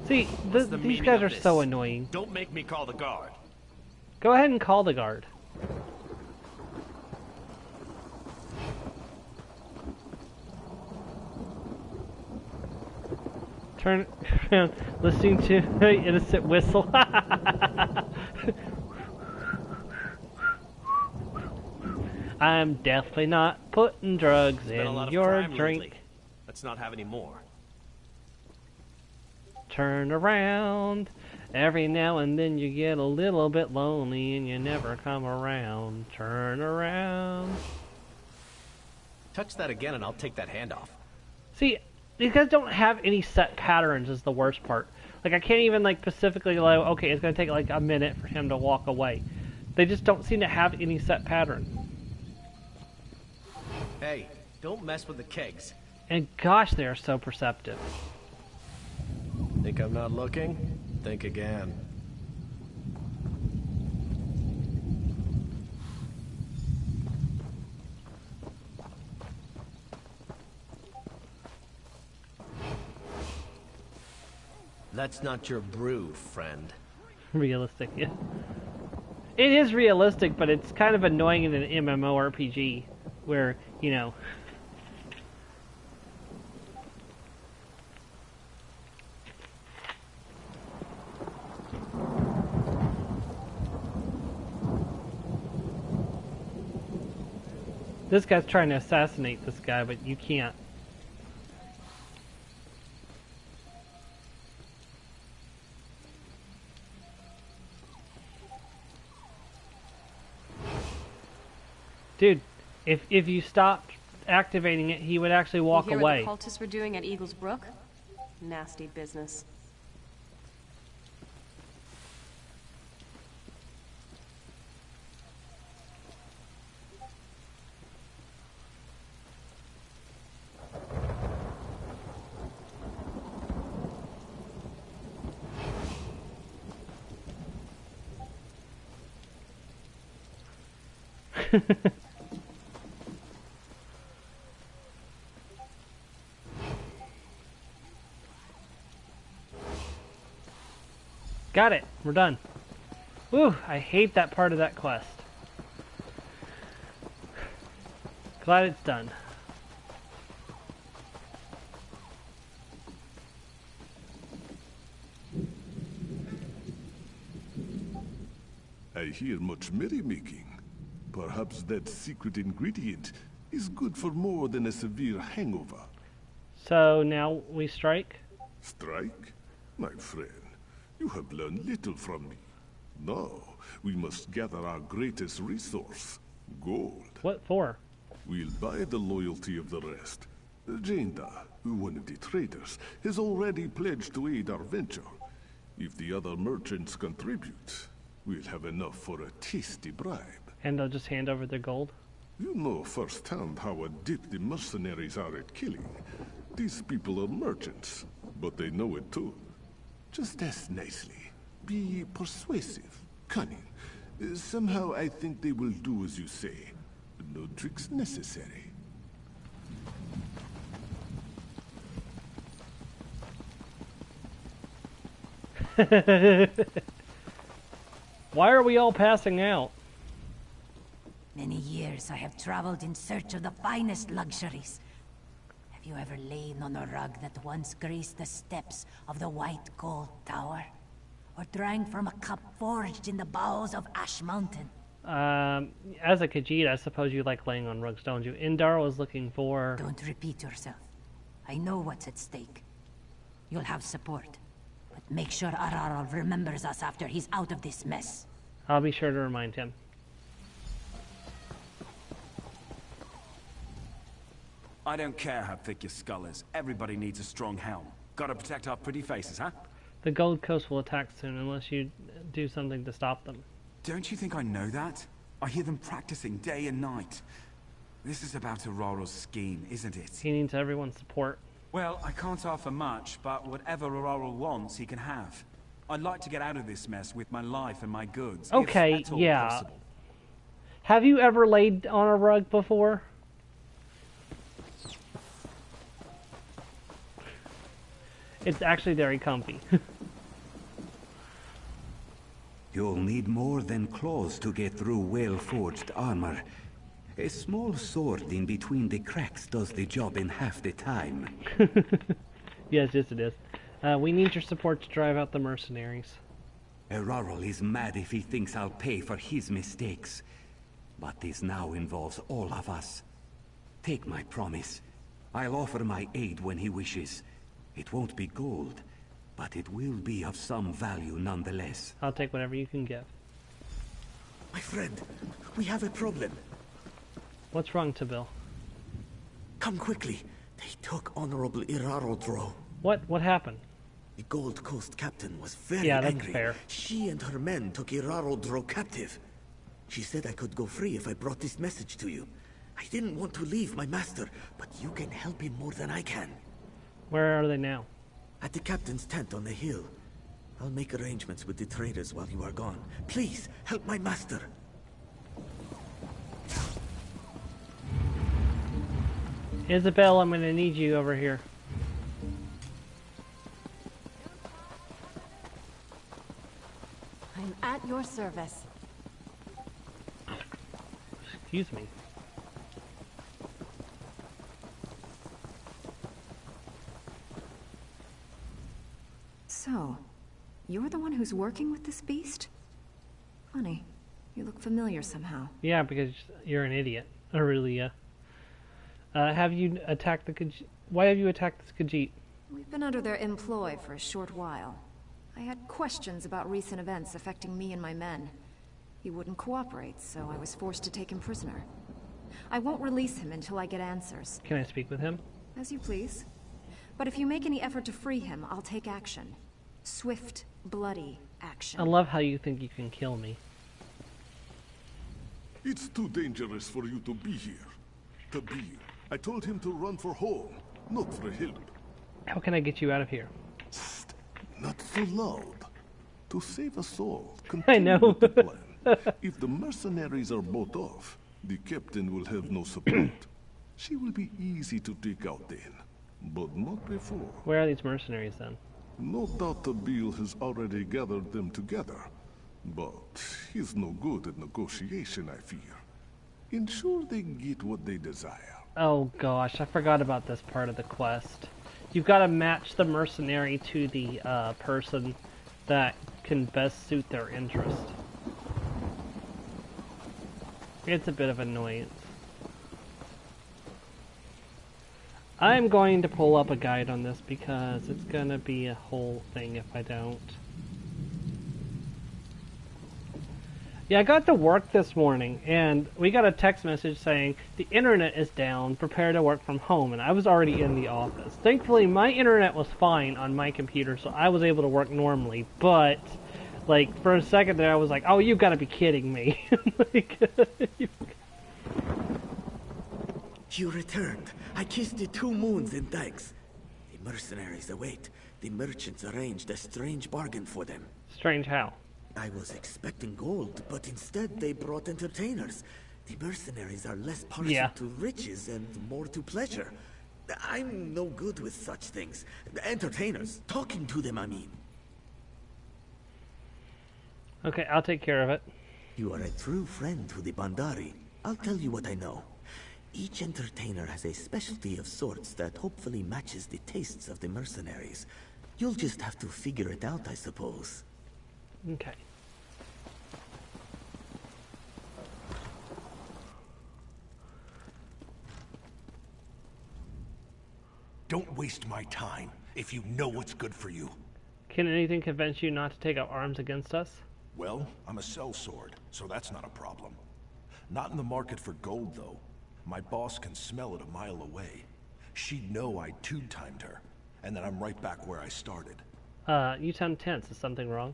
See, these guys are so annoying. Don't make me call the guard. Go ahead and call the guard. Turn around, listening to an innocent whistle. I'm definitely not putting drugs in your drink. Let's not have any more. Turn around. Every now and then you get a little bit lonely and you never come around. Turn around. Touch that again and I'll take that hand off. See, these guys don't have any set patterns is the worst part. Like, I can't even, like, specifically, like, okay, it's going to take, like, a minute for him to walk away. They just don't seem to have any set pattern. Hey, don't mess with the kegs. And gosh, they are so perceptive. Think I'm not looking? Think again. That's not your brew, friend. Realistic, yeah. It is realistic, but it's kind of annoying in an MMORPG where, you know... This guy's trying to assassinate this guy, but you can't. Dude, if you stopped activating it, he would actually walk you hear away. What the cultists were doing at Eagle's Brook? Nasty business. Got it. We're done. Whew, I hate that part of that quest. Glad it's done. I hear much merrymaking. Perhaps that secret ingredient is good for more than a severe hangover. So now we strike? Strike? My friend, you have learned little from me. Now, we must gather our greatest resource, gold. What for? We'll buy the loyalty of the rest. Jainda, one of the traders, has already pledged to aid our venture. If the other merchants contribute, we'll have enough for a tasty bribe. And they'll just hand over their gold? You know firsthand how adept the mercenaries are at killing. These people are merchants, but they know it too. Just ask nicely. Be persuasive, cunning. Somehow I think they will do as you say. No tricks necessary. Why are we all passing out? Many years I have traveled in search of the finest luxuries. Have you ever lain on a rug that once graced the steps of the White Gold Tower? Or drank from a cup forged in the bowels of Ash Mountain? As a Khajiit, I suppose you like laying on rugs, don't you? Indar was looking for... Don't repeat yourself. I know what's at stake. You'll have support. But make sure Araral remembers us after he's out of this mess. I'll be sure to remind him. I don't care how thick your skull is. Everybody needs a strong helm. Gotta protect our pretty faces, huh? The Gold Coast will attack soon unless you do something to stop them. Don't you think I know that? I hear them practicing day and night. This is about Aurora's scheme, isn't it? He needs everyone's support. Well, I can't offer much, but whatever Aurora wants, he can have. I'd like to get out of this mess with my life and my goods. Okay, if at all yeah. possible. Have you ever laid on a rug before? It's actually very comfy. You'll need more than claws to get through well-forged armor. A small sword in between the cracks does the job in half the time. Yes, it is. We need your support to drive out the mercenaries. Araral is mad if he thinks I'll pay for his mistakes. But this now involves all of us. Take my promise. I'll offer my aid when he wishes. It won't be gold, but it will be of some value nonetheless. I'll take whatever you can give. My friend, we have a problem. What's wrong, Tabil? Come quickly. They took Honorable Irarodro. What happened? The Gold Coast captain was very that's angry. fair. She and her men took Irarodro captive. She said I could go free if I brought this message to you. I didn't want to leave my master, but you can help him more than I can. Where are they now? At the captain's tent on the hill. I'll make arrangements with the traders while you are gone. Please, help my master. Isabel, I'm gonna need you over here. I'm at your service. Excuse me. So, you're the one who's working with this beast? Funny. You look familiar somehow. Yeah, because you're an idiot, Aurelia. Have you attacked the Khajiit? Why have you attacked this Khajiit? We've been under their employ for a short while. I had questions about recent events affecting me and my men. He wouldn't cooperate, so I was forced to take him prisoner. I won't release him until I get answers. Can I speak with him? As you please. But if you make any effort to free him, I'll take action. Swift, bloody action. I love how you think you can kill me. It's too dangerous for you to be here. Tabil, I told him to run for home, not for help. How can I get you out of here? Not so loud. To save us all, I continue know. with the plan. If the mercenaries are bought off, the captain will have no support. She will be easy to take out then, but not before. Where are these mercenaries then? No doubt Tabil has already gathered them together, but he's no good at negotiation, I fear. Ensure they get what they desire. Oh gosh, I forgot about this part of the quest. You've got to match the mercenary to the person that can best suit their interest. It's a bit of annoyance. I'm going to pull up a guide on this because it's gonna be a whole thing if I don't. Yeah, I got to work this morning and we got a text message saying the internet is down, prepare to work from home, and I was already in the office. Thankfully my internet was fine on my computer, so I was able to work normally, but like for a second there I was like, oh, you've got to be kidding me. Like, You returned. I kissed the 2 moons in dikes. The mercenaries await. The merchants arranged a strange bargain for them. Strange how? I was expecting gold, but instead they brought entertainers. The mercenaries are less partial to riches and more to pleasure. I'm no good with such things. The entertainers, talking to them, I mean. Okay, I'll take care of it. You are a true friend to the Bandari. I'll tell you what I know. Each entertainer has a specialty of sorts that hopefully matches the tastes of the mercenaries. You'll just have to figure it out, I suppose. Okay. Don't waste my time if you know what's good for you. Can anything convince you not to take up arms against us? Well, I'm a sellsword, so that's not a problem. Not in the market for gold, though. My boss can smell it a mile away. She'd know I two-timed her, and then I'm right back where I started. You sound tense. Is something wrong?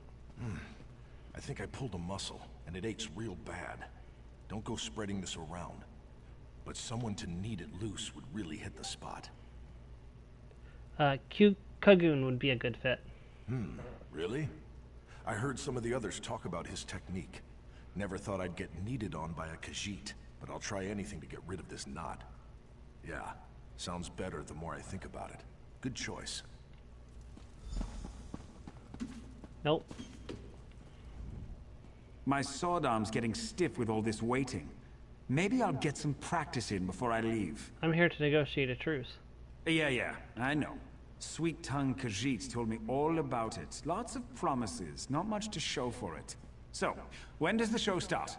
I think I pulled a muscle, and it aches real bad. Don't go spreading this around. But someone to knead it loose would really hit the spot. Kagoon would be a good fit. Really? I heard some of the others talk about his technique. Never thought I'd get kneaded on by a Khajiit, but I'll try anything to get rid of this knot. Yeah, sounds better the more I think about it. Good choice. Nope. My sword arm's getting stiff with all this waiting. Maybe I'll get some practice in before I leave. I'm here to negotiate a truce. Yeah, I know. Sweet-tongued Khajiit told me all about it. Lots of promises, not much to show for it. So, when does the show start?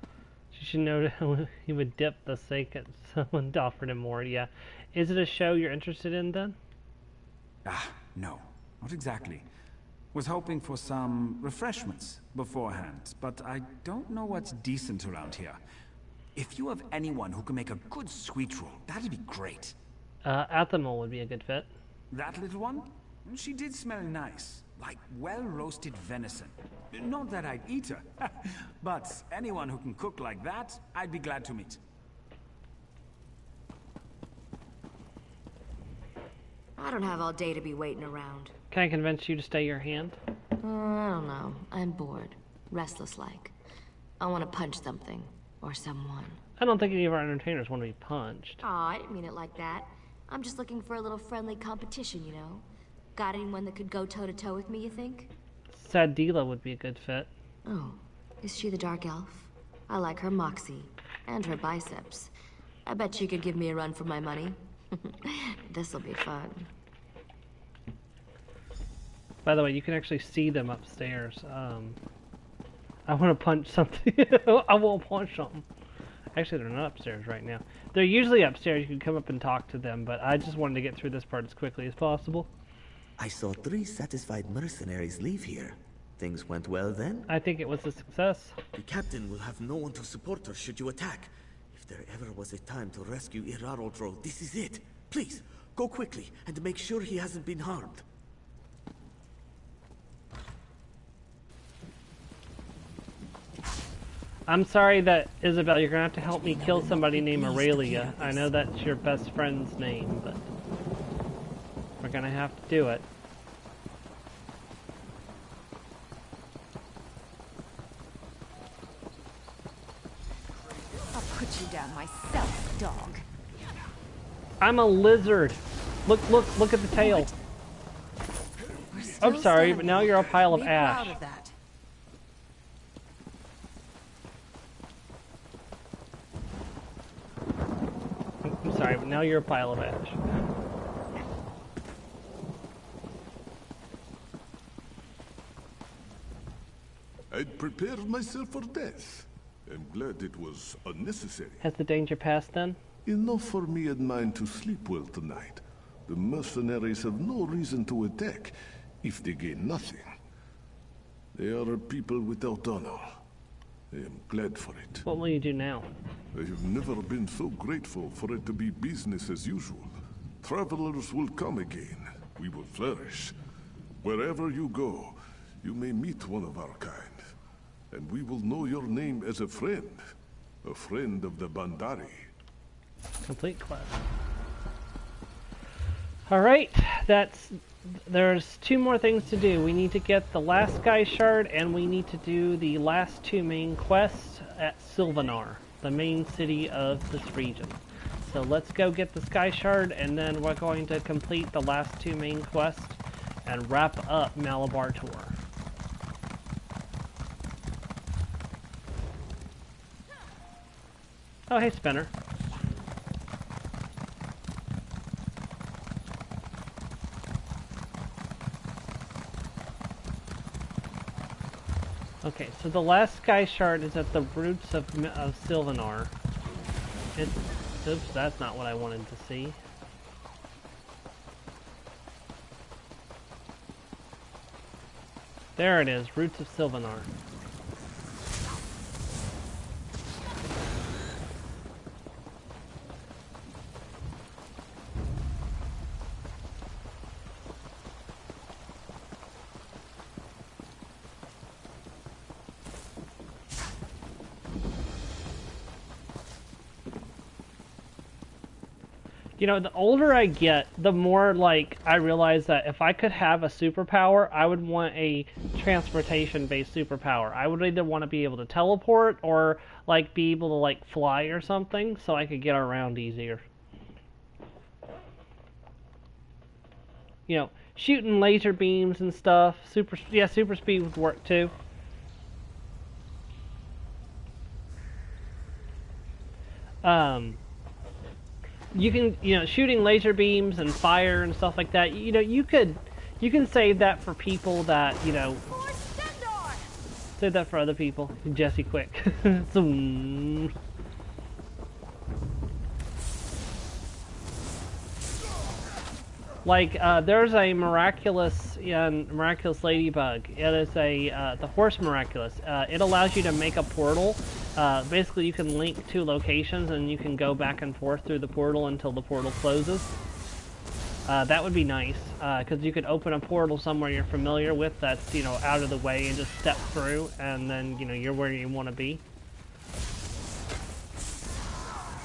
You should know he would dip the sake that someone offered him more, yeah. Is it a show you're interested in, then? No. Not exactly. Was hoping for some refreshments beforehand, but I don't know what's decent around here. If you have anyone who can make a good sweet roll, that'd be great. Athamol would be a good fit. That little one? She did smell nice. Like well-roasted venison. Not that I'd eat her, but anyone who can cook like that, I'd be glad to meet. I don't have all day to be waiting around. Can I convince you to stay your hand? I don't know. I'm bored. Restless-like. I want to punch something. Or someone. I don't think any of our entertainers want to be punched. Aw, I didn't mean it like that. I'm just looking for a little friendly competition, you know? Got anyone that could go toe-to-toe with me, you think? Sadila would be a good fit. Oh, is she the Dark Elf? I like her moxie. And her biceps. I bet she could give me a run for my money. This'll be fun. By the way, you can actually see them upstairs. I want to punch something. I won't punch something. Actually, they're not upstairs right now. They're usually upstairs. You can come up and talk to them, but I just wanted to get through this part as quickly as possible. I saw 3 satisfied mercenaries leave here. Things went well then? I think it was a success. The captain will have no one to support her should you attack. If there ever was a time to rescue Irarodro, this is it. Please, go quickly and make sure he hasn't been harmed. I'm sorry that, Isabel, you're going to have to help me kill somebody named Aurelia. I know that's your best friend's name, but we're going to have to do it. I'll put you down myself, dog. I'm a lizard. Look at the tail. I'm sorry, but now you're a pile of ash. I'm sorry, but now you're a pile of ash. I'd prepared myself for death. I'm glad it was unnecessary. Has the danger passed then? Enough for me and mine to sleep well tonight. The mercenaries have no reason to attack if they gain nothing. They are a people without honor. I am glad for it. What will you do now? I have never been so grateful for it to be business as usual. Travelers will come again. We will flourish. Wherever you go, you may meet one of our kind. And we will know your name as a friend. A friend of the Bandari. Complete quest. Alright, there's 2 more things to do. We need to get the last Sky Shard, and we need to do the last 2 main quests at Sylvanar, the main city of this region. So let's go get the Sky Shard, and then we're going to complete the last 2 main quests and wrap up Malabar Tour. Oh, hey, Spinner. Okay, so the last sky shard is at the roots of Sylvanar. Oops, that's not what I wanted to see. There it is, roots of Sylvanar. You know, the older I get, the more, like, I realize that if I could have a superpower, I would want a transportation-based superpower. I would either want to be able to teleport or, like, be able to, like, fly or something so I could get around easier. You know, shooting laser beams and stuff. Super speed would work, too. You can, you know, shooting laser beams and fire and stuff like that, you know, you can save that for people that, you know, save that for other people. Jesse, quick. Like, there's a miraculous ladybug. It is the horse miraculous. It allows you to make a portal. Basically, you can link two locations and you can go back and forth through the portal until the portal closes. That would be nice, because you could open a portal somewhere you're familiar with that's, you know, out of the way and just step through, and then, you know, you're where you want to be.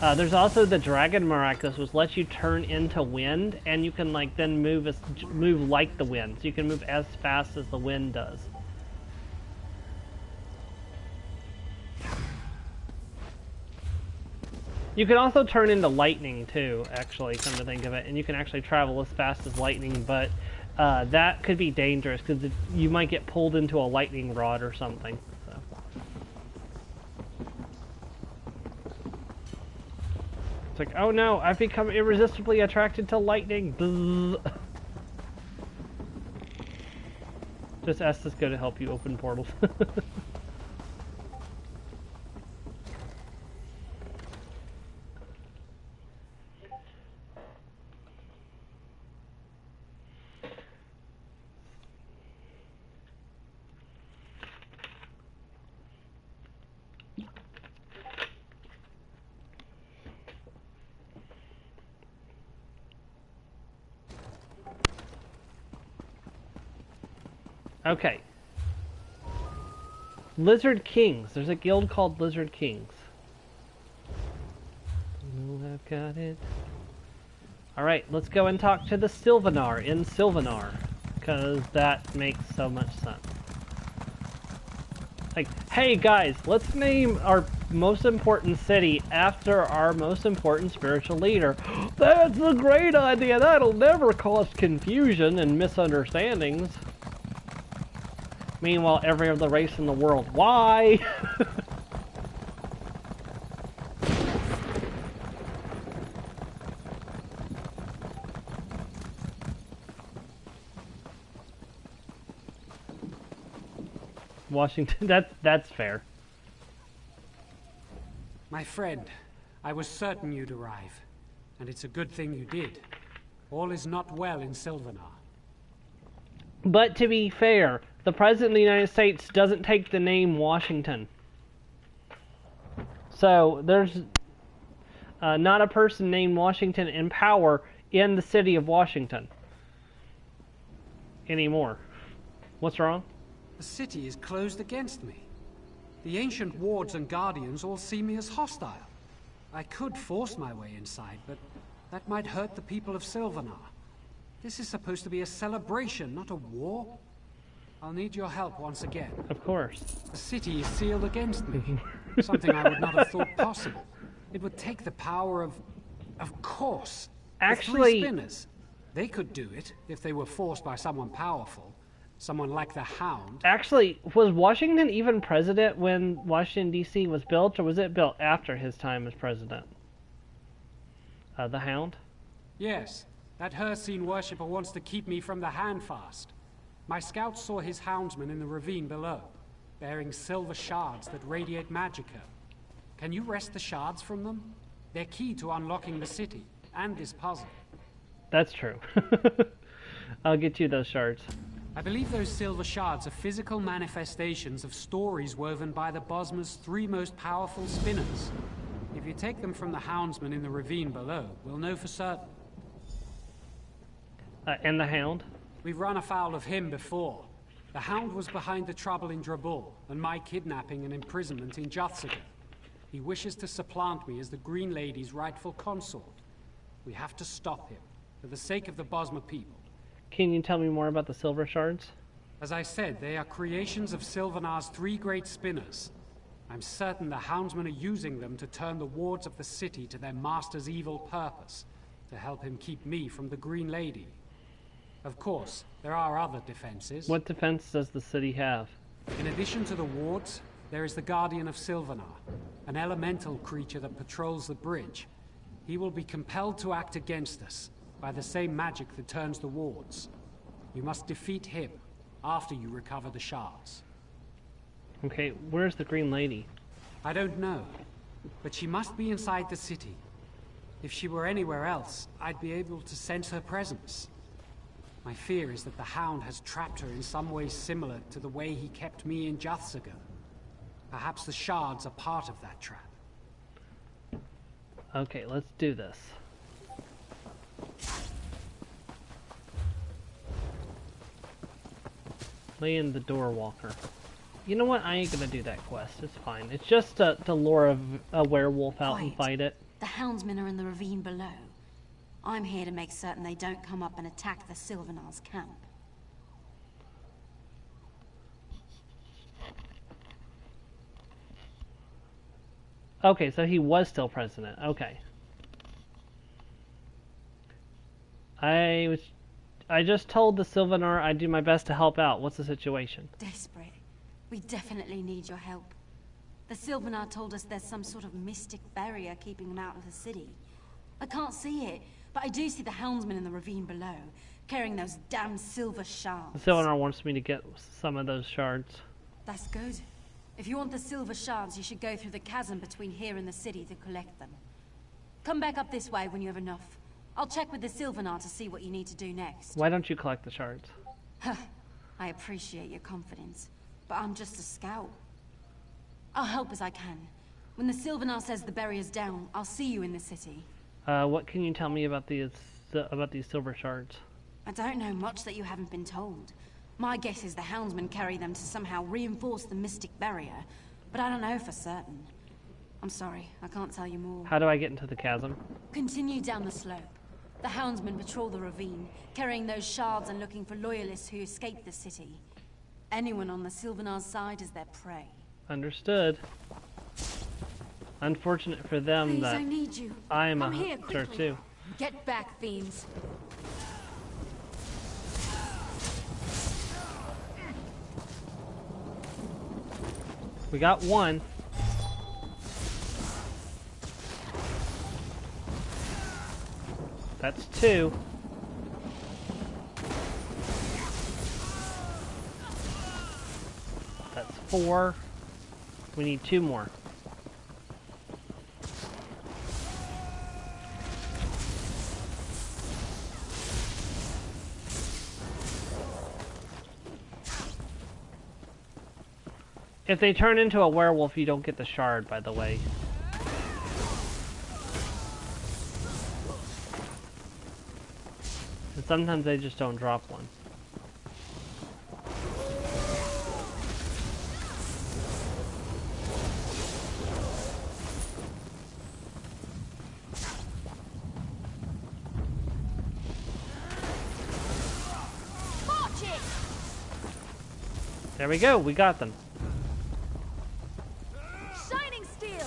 There's also the Dragon Miraculous, which lets you turn into wind, and you can, like, then move like the wind. So you can move as fast as the wind does. You can also turn into lightning, too, actually, come to think of it. And you can actually travel as fast as lightning, but that could be dangerous, because you might get pulled into a lightning rod or something. So. It's like, oh no, I've become irresistibly attracted to lightning. Bzz. Just ask this guy to help you open portals. Okay. Lizard Kings. There's a guild called Lizard Kings. Oh, I've got it. Alright, let's go and talk to the Sylvanar in Sylvanar, because that makes so much sense. Like, hey guys, let's name our most important city after our most important spiritual leader. That's a great idea! That'll never cause confusion and misunderstandings. Meanwhile, every other race in the world, why? Washington, that's fair. My friend, I was certain you'd arrive, and it's a good thing you did. All is not well in Sylvanar. But to be fair, the President of the United States doesn't take the name Washington. So, there's not a person named Washington in power in the city of Washington anymore. What's wrong? The city is closed against me. The ancient wards and guardians all see me as hostile. I could force my way inside, but that might hurt the people of Sylvanar. This is supposed to be a celebration, not a war. I'll need your help once again. Of course. The city is sealed against me. Something I would not have thought possible. It would take the power of course. Actually, the three spinners. They could do it if they were forced by someone powerful. Someone like the Hound. Actually, was Washington even president when Washington, D.C. was built, or was it built after his time as president? The Hound? Yes, that Hircine worshipper wants to keep me from the Handfast. My scouts saw his houndsmen in the ravine below, bearing silver shards that radiate magicka. Can you wrest the shards from them? They're key to unlocking the city, and this puzzle. That's true. I'll get you those shards. I believe those silver shards are physical manifestations of stories woven by the Bosma's 3 most powerful spinners. If you take them from the houndsman in the ravine below, we'll know for certain. And the Hound? We've run afoul of him before. The Hound was behind the trouble in Drabul, and my kidnapping and imprisonment in Juthsaga. He wishes to supplant me as the Green Lady's rightful consort. We have to stop him, for the sake of the Bosma people. Can you tell me more about the silver shards? As I said, they are creations of Sylvanar's 3 great spinners. I'm certain the houndsmen are using them to turn the wards of the city to their master's evil purpose, to help him keep me from the Green Lady. Of course, there are other defenses. What defense does the city have? In addition to the wards, there is the Guardian of Sylvanar, an elemental creature that patrols the bridge. He will be compelled to act against us by the same magic that turns the wards. You must defeat him after you recover the shards. Okay, where's the Green Lady? I don't know, but she must be inside the city. If she were anywhere else, I'd be able to sense her presence. My fear is that the Hound has trapped her in some way similar to the way he kept me in Juthsaga. Perhaps the shards are part of that trap. Okay, let's do this. Lay in the door walker. You know what? I ain't gonna do that quest. It's fine. It's just to lure a werewolf out and fight it. The houndsmen are in the ravine below. I'm here to make certain they don't come up and attack the Sylvanar's camp. Okay, so he was still president. Okay. I just told the Sylvanar I'd do my best to help out. What's the situation? Desperate. We definitely need your help. The Sylvanar told us there's some sort of mystic barrier keeping them out of the city. I can't see it, but I do see the houndsmen in the ravine below, carrying those damn silver shards. The Sylvanar wants me to get some of those shards. That's good. If you want the silver shards, you should go through the chasm between here and the city to collect them. Come back up this way when you have enough. I'll check with the Sylvanar to see what you need to do next. Why don't you collect the shards? I appreciate your confidence, but I'm just a scout. I'll help as I can. When the Sylvanar says the barrier's down, I'll see you in the city. What can you tell me about these silver shards? I don't know much that you haven't been told. My guess is the houndsmen carry them to somehow reinforce the mystic barrier, but I don't know for certain. I'm sorry, I can't tell you more. How do I get into the chasm? Continue down the slope. The houndsmen patrol the ravine, carrying those shards and looking for loyalists who escaped the city. Anyone on the Sylvanar's side is their prey. Understood. Unfortunate for them Please, that I need you. I'm a here, hunter quickly. too. Get back, fiends. We got one. That's two. That's four. We need two more. If they turn into a werewolf, you don't get the shard, by the way. And sometimes they just don't drop one. There we go, we got them. Shining steel.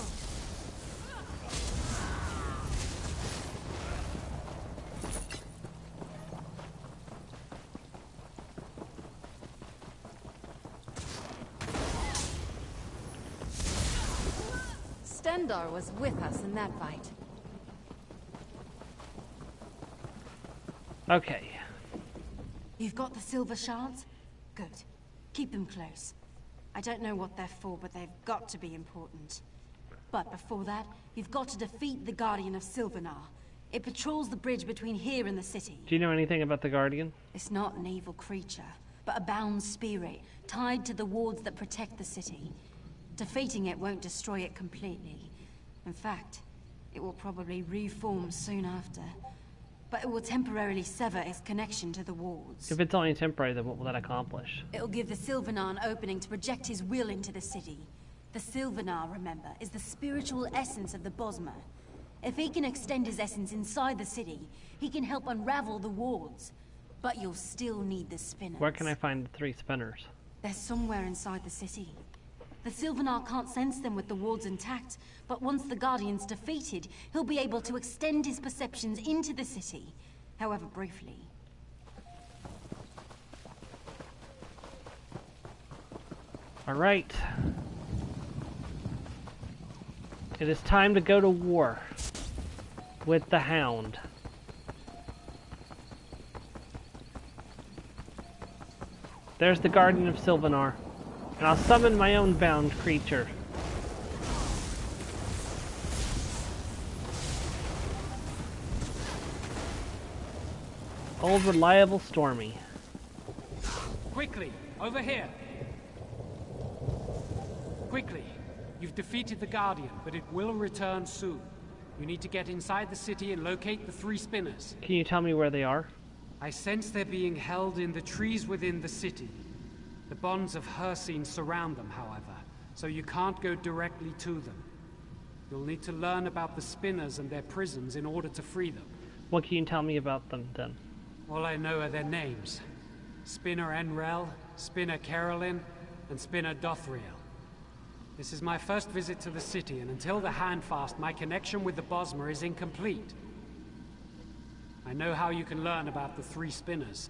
Rendar was with us in that fight. Okay. You've got the silver shards? Good. Keep them close. I don't know what they're for, but they've got to be important. But before that, you've got to defeat the Guardian of Sylvanar. It patrols the bridge between here and the city. Do you know anything about the Guardian? It's not an evil creature, but a bound spirit, tied to the wards that protect the city. Defeating it won't destroy it completely. In fact, it will probably reform soon after. But it will temporarily sever its connection to the wards. If it's only temporary, then what will that accomplish? It'll give the Sylvanar an opening to project his will into the city. The Sylvanar, remember, is the spiritual essence of the Bosmer. If he can extend his essence inside the city, he can help unravel the wards. But you'll still need the spinners. Where can I find the 3 spinners? They're somewhere inside the city. The Sylvanar can't sense them with the wards intact, but once the Guardian's defeated, he'll be able to extend his perceptions into the city, however briefly. All right. It is time to go to war with the Hound. There's the Guardian of Sylvanar. And I'll summon my own bound creature. Old reliable Stormy. Quickly, over here. Quickly. You've defeated the Guardian, but it will return soon. You need to get inside the city and locate the 3 spinners. Can you tell me where they are? I sense they're being held in the trees within the city. The bonds of Hircine surround them, however, so you can't go directly to them. You'll need to learn about the spinners and their prisons in order to free them. What can you tell me about them, then? All I know are their names. Spinner Enrel, Spinner Carolyn, and Spinner Dothriel. This is my first visit to the city, and until the Handfast, my connection with the Bosmer is incomplete. I know how you can learn about the 3 spinners,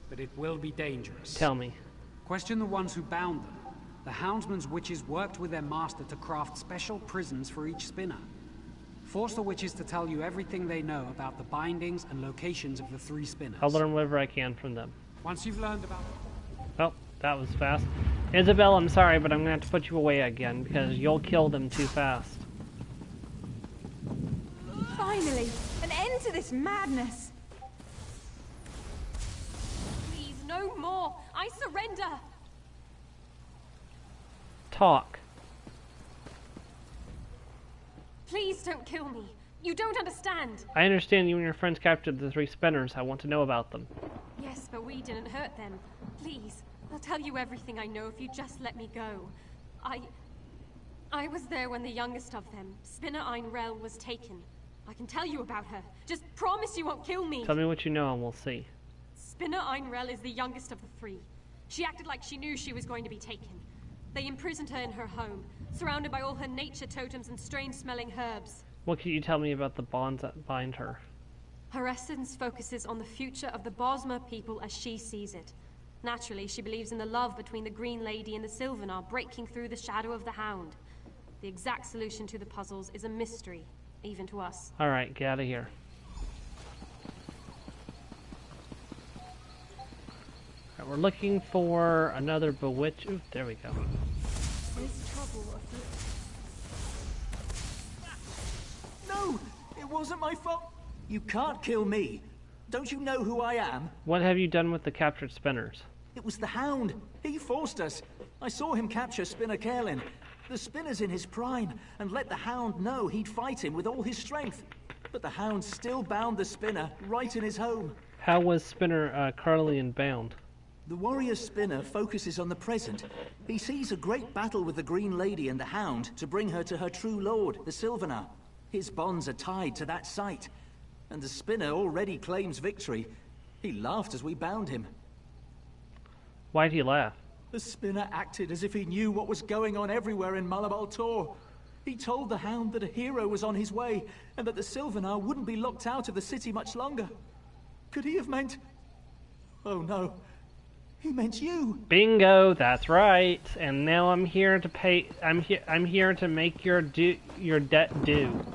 but it will be dangerous. Tell me. Question the ones who bound them. The Houndsman's witches worked with their master to craft special prisons for each spinner. Force the witches to tell you everything they know about the bindings and locations of the 3 spinners. I'll learn whatever I can from them. Once you've learned about Oh, that was fast. Isabel, I'm sorry, but I'm going to have to put you away again, because you'll kill them too fast. Finally, an end to this madness. Please, no more. I surrender. Talk. Please don't kill me. You don't understand. I understand you and your friends captured the 3 spinners. I want to know about them. Yes, but we didn't hurt them. Please, I'll tell you everything I know if you just let me go. I was there when the youngest of them, Spinner Einrel, was taken. I can tell you about her. Just promise you won't kill me. Tell me what you know and we'll see. Spinner Einrel is the youngest of the 3. She acted like she knew she was going to be taken. They imprisoned her in her home, surrounded by all her nature totems and strange-smelling herbs. What can you tell me about the bonds that bind her? Her essence focuses on the future of the Bosmer people as she sees it. Naturally, she believes in the love between the Green Lady and the Sylvanar breaking through the shadow of the Hound. The exact solution to the puzzles is a mystery, even to us. Alright, get out of here. Right, we're looking for another bewitch. Ooh, there we go. There's trouble afoot. No! It wasn't my fault! You can't kill me! Don't you know who I am? What have you done with the captured spinners? It was the Hound. He forced us. I saw him capture Spinner Carolyn. The Spinner's in his prime, and let the Hound know he'd fight him with all his strength. But the Hound still bound the Spinner right in his home. How was Spinner Carolian bound? The warrior Spinner focuses on the present. He sees a great battle with the Green Lady and the Hound to bring her to her true lord, the Sylvanar. His bonds are tied to that sight. And the Spinner already claims victory. He laughed as we bound him. Why'd he laugh? The Spinner acted as if he knew what was going on everywhere in Malabal Tor. He told the Hound that a hero was on his way, and that the Sylvanar wouldn't be locked out of the city much longer. Could he have meant... Oh no. He meant you. Bingo, that's right. And now I'm here to pay. I'm here to make your debt due.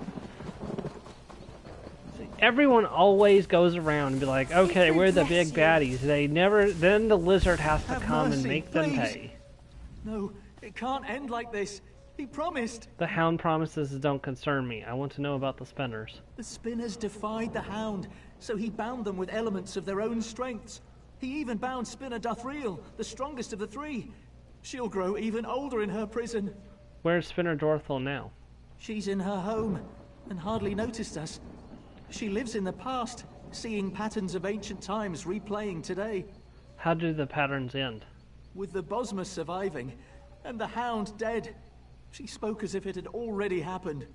See, everyone always goes around and be like, okay, we're the big baddies. They never. Then the lizard has to come and make them pay. No, it can't end like this. He promised. The Hound promises don't concern me. I want to know about the spinners. The spinners defied the Hound, so he bound them with elements of their own strengths. He even bound Spinner Dothriel, the strongest of the three. She'll grow even older in her prison. Where's Spinner Dorthel now? She's in her home, and hardly noticed us. She lives in the past, seeing patterns of ancient times replaying today. How do the patterns end? With the Bosma surviving, and the Hound dead. She spoke as if it had already happened.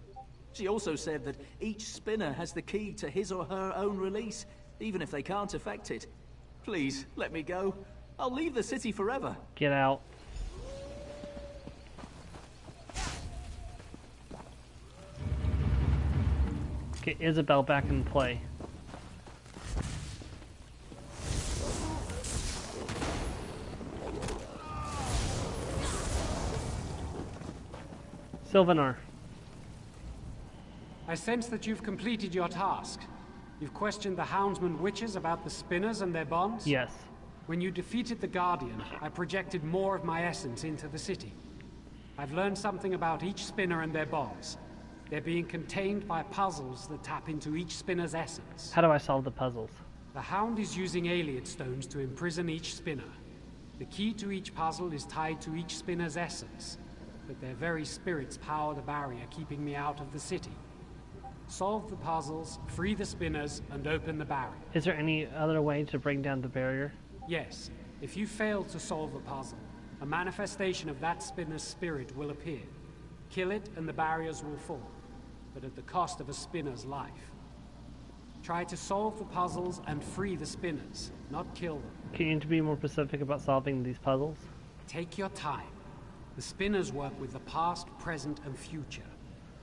She also said that each spinner has the key to his or her own release, even if they can't affect it. Please, let me go. I'll leave the city forever. Get out. Get Isabel back in play. Sylvanar. I sense that you've completed your task. You've questioned the Houndsman witches about the spinners and their bonds? Yes. When you defeated the Guardian, I projected more of my essence into the city. I've learned something about each spinner and their bonds. They're being contained by puzzles that tap into each spinner's essence. How do I solve the puzzles? The Hound is using Ayleid stones to imprison each spinner. The key to each puzzle is tied to each spinner's essence, but their very spirits power the barrier keeping me out of the city. Solve the puzzles, free the spinners, and open the barrier. Is there any other way to bring down the barrier? Yes. If you fail to solve a puzzle, a manifestation of that spinner's spirit will appear. Kill it and the barriers will fall, but at the cost of a spinner's life. Try to solve the puzzles and free the spinners, not kill them. Can you be more specific about solving these puzzles? Take your time. The spinners work with the past, present, and future,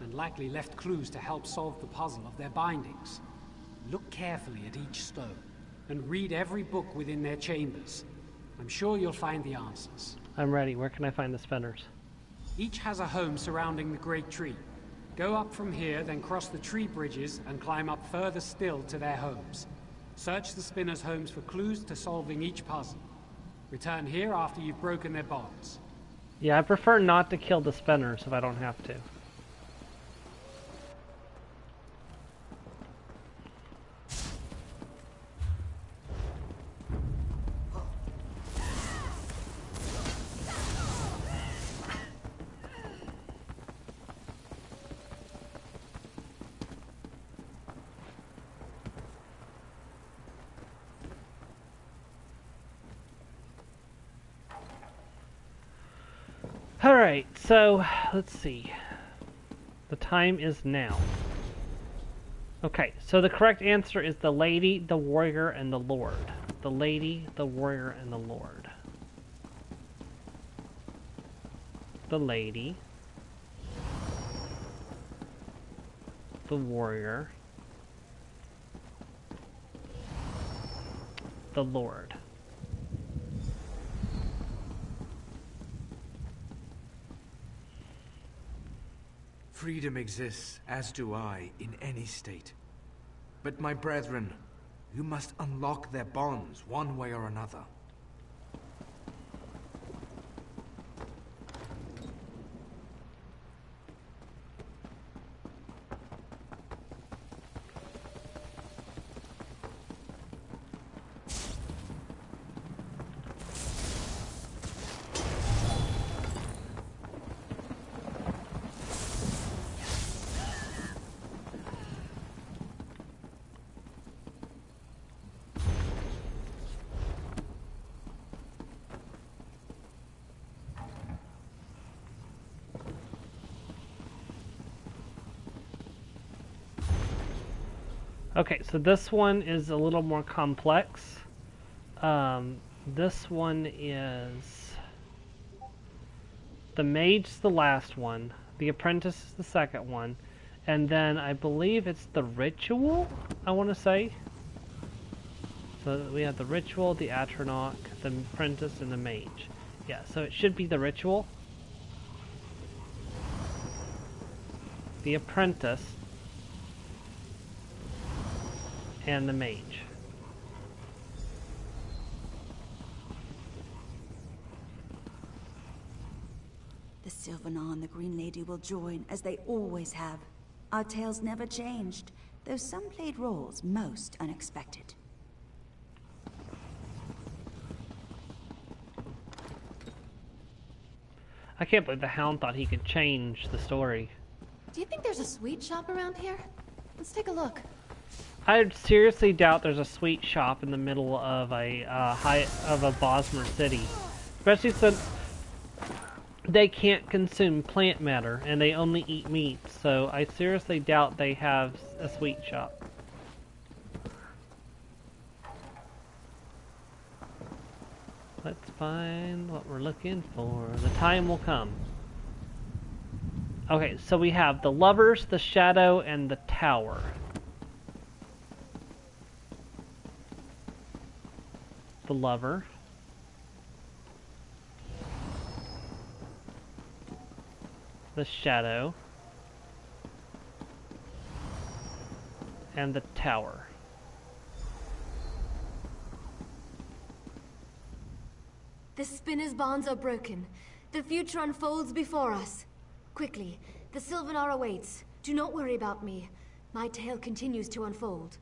and likely left clues to help solve the puzzle of their bindings. Look carefully at each stone, and read every book within their chambers. I'm sure you'll find the answers. I'm ready. Where can I find the spinners? Each has a home surrounding the Great Tree. Go up from here, then cross the tree bridges and climb up further still to their homes. Search the spinners' homes for clues to solving each puzzle. Return here after you've broken their bonds. Yeah, I prefer not to kill the spinners if I don't have to. Alright, so let's see. The time is now. Okay, so the correct answer is the lady, the warrior, and the lord. The lady, the warrior, and the lord. The lady. The warrior. The lord. Freedom exists, as do I, in any state. But my brethren, you must unlock their bonds one way or another. Okay, so this one is a little more complex. This one is... The mage's the last one. The apprentice is the second one. And then I believe it's the ritual, I want to say. So we have the ritual, the Atronach, the apprentice and the mage. Yeah, so it should be the ritual. The apprentice and the mage. The Sylvanar and the Green Lady will join, as they always have. Our tales never changed, though some played roles most unexpected. I can't believe the Hound thought he could change the story. Do you think there's a sweet shop around here? Let's take a look. I seriously doubt there's a sweet shop in the middle of a Bosmer city, especially since they can't consume plant matter and they only eat meat. So I seriously doubt they have a sweet shop. Let's find what we're looking for. The time will come. Okay, so we have the Lovers, the Shadow, and the Tower. The Lover. The Shadow. And the Tower. The spinner's bonds are broken. The future unfolds before us. Quickly, the Sylvanar awaits. Do not worry about me. My tale continues to unfold.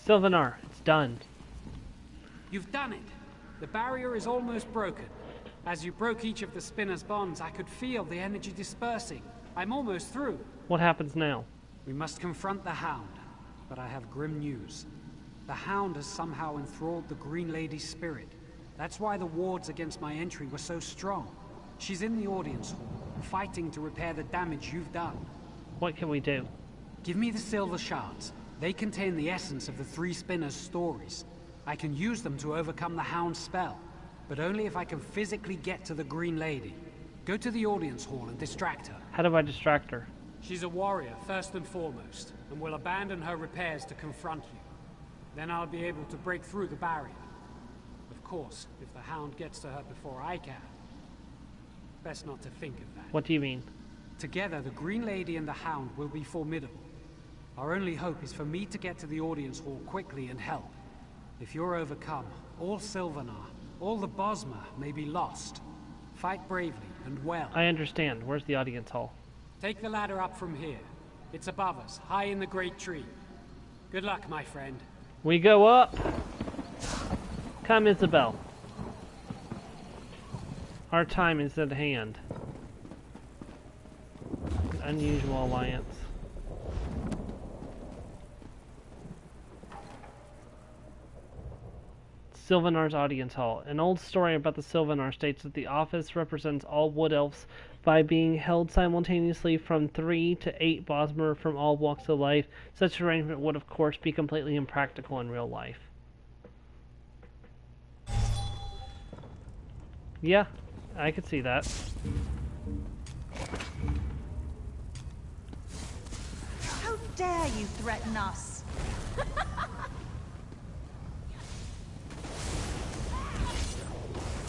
Sylvanar, it's done. You've done it. The barrier is almost broken. As you broke each of the spinner's bonds, I could feel the energy dispersing. I'm almost through. What happens now? We must confront the Hound, but I have grim news. The Hound has somehow enthralled the Green Lady's spirit. That's why the wards against my entry were so strong. She's in the audience hall, fighting to repair the damage you've done. What can we do? Give me the silver shards. They contain the essence of the three spinners' stories. I can use them to overcome the Hound's spell, but only if I can physically get to the Green Lady. Go to the audience hall and distract her. How do I distract her? She's a warrior, first and foremost, and will abandon her repairs to confront you. Then I'll be able to break through the barrier. Of course, if the Hound gets to her before I can. Best not to think of that. What do you mean? Together, the Green Lady and the Hound will be formidable. Our only hope is for me to get to the audience hall quickly and help. If you're overcome, all Sylvanar, all the Bosmer may be lost. Fight bravely and well. I understand. Where's the audience hall? Take the ladder up from here. It's above us, high in the great tree. Good luck, my friend. We go up. Come, Isabel. Our time is at hand. An unusual alliance. Sylvanar's Audience Hall. An old story about the Sylvanar states that the office represents all Wood Elves by being held simultaneously from 3 to 8 Bosmer from all walks of life. Such arrangement would, of course, be completely impractical in real life. Yeah, I could see that. How dare you threaten us?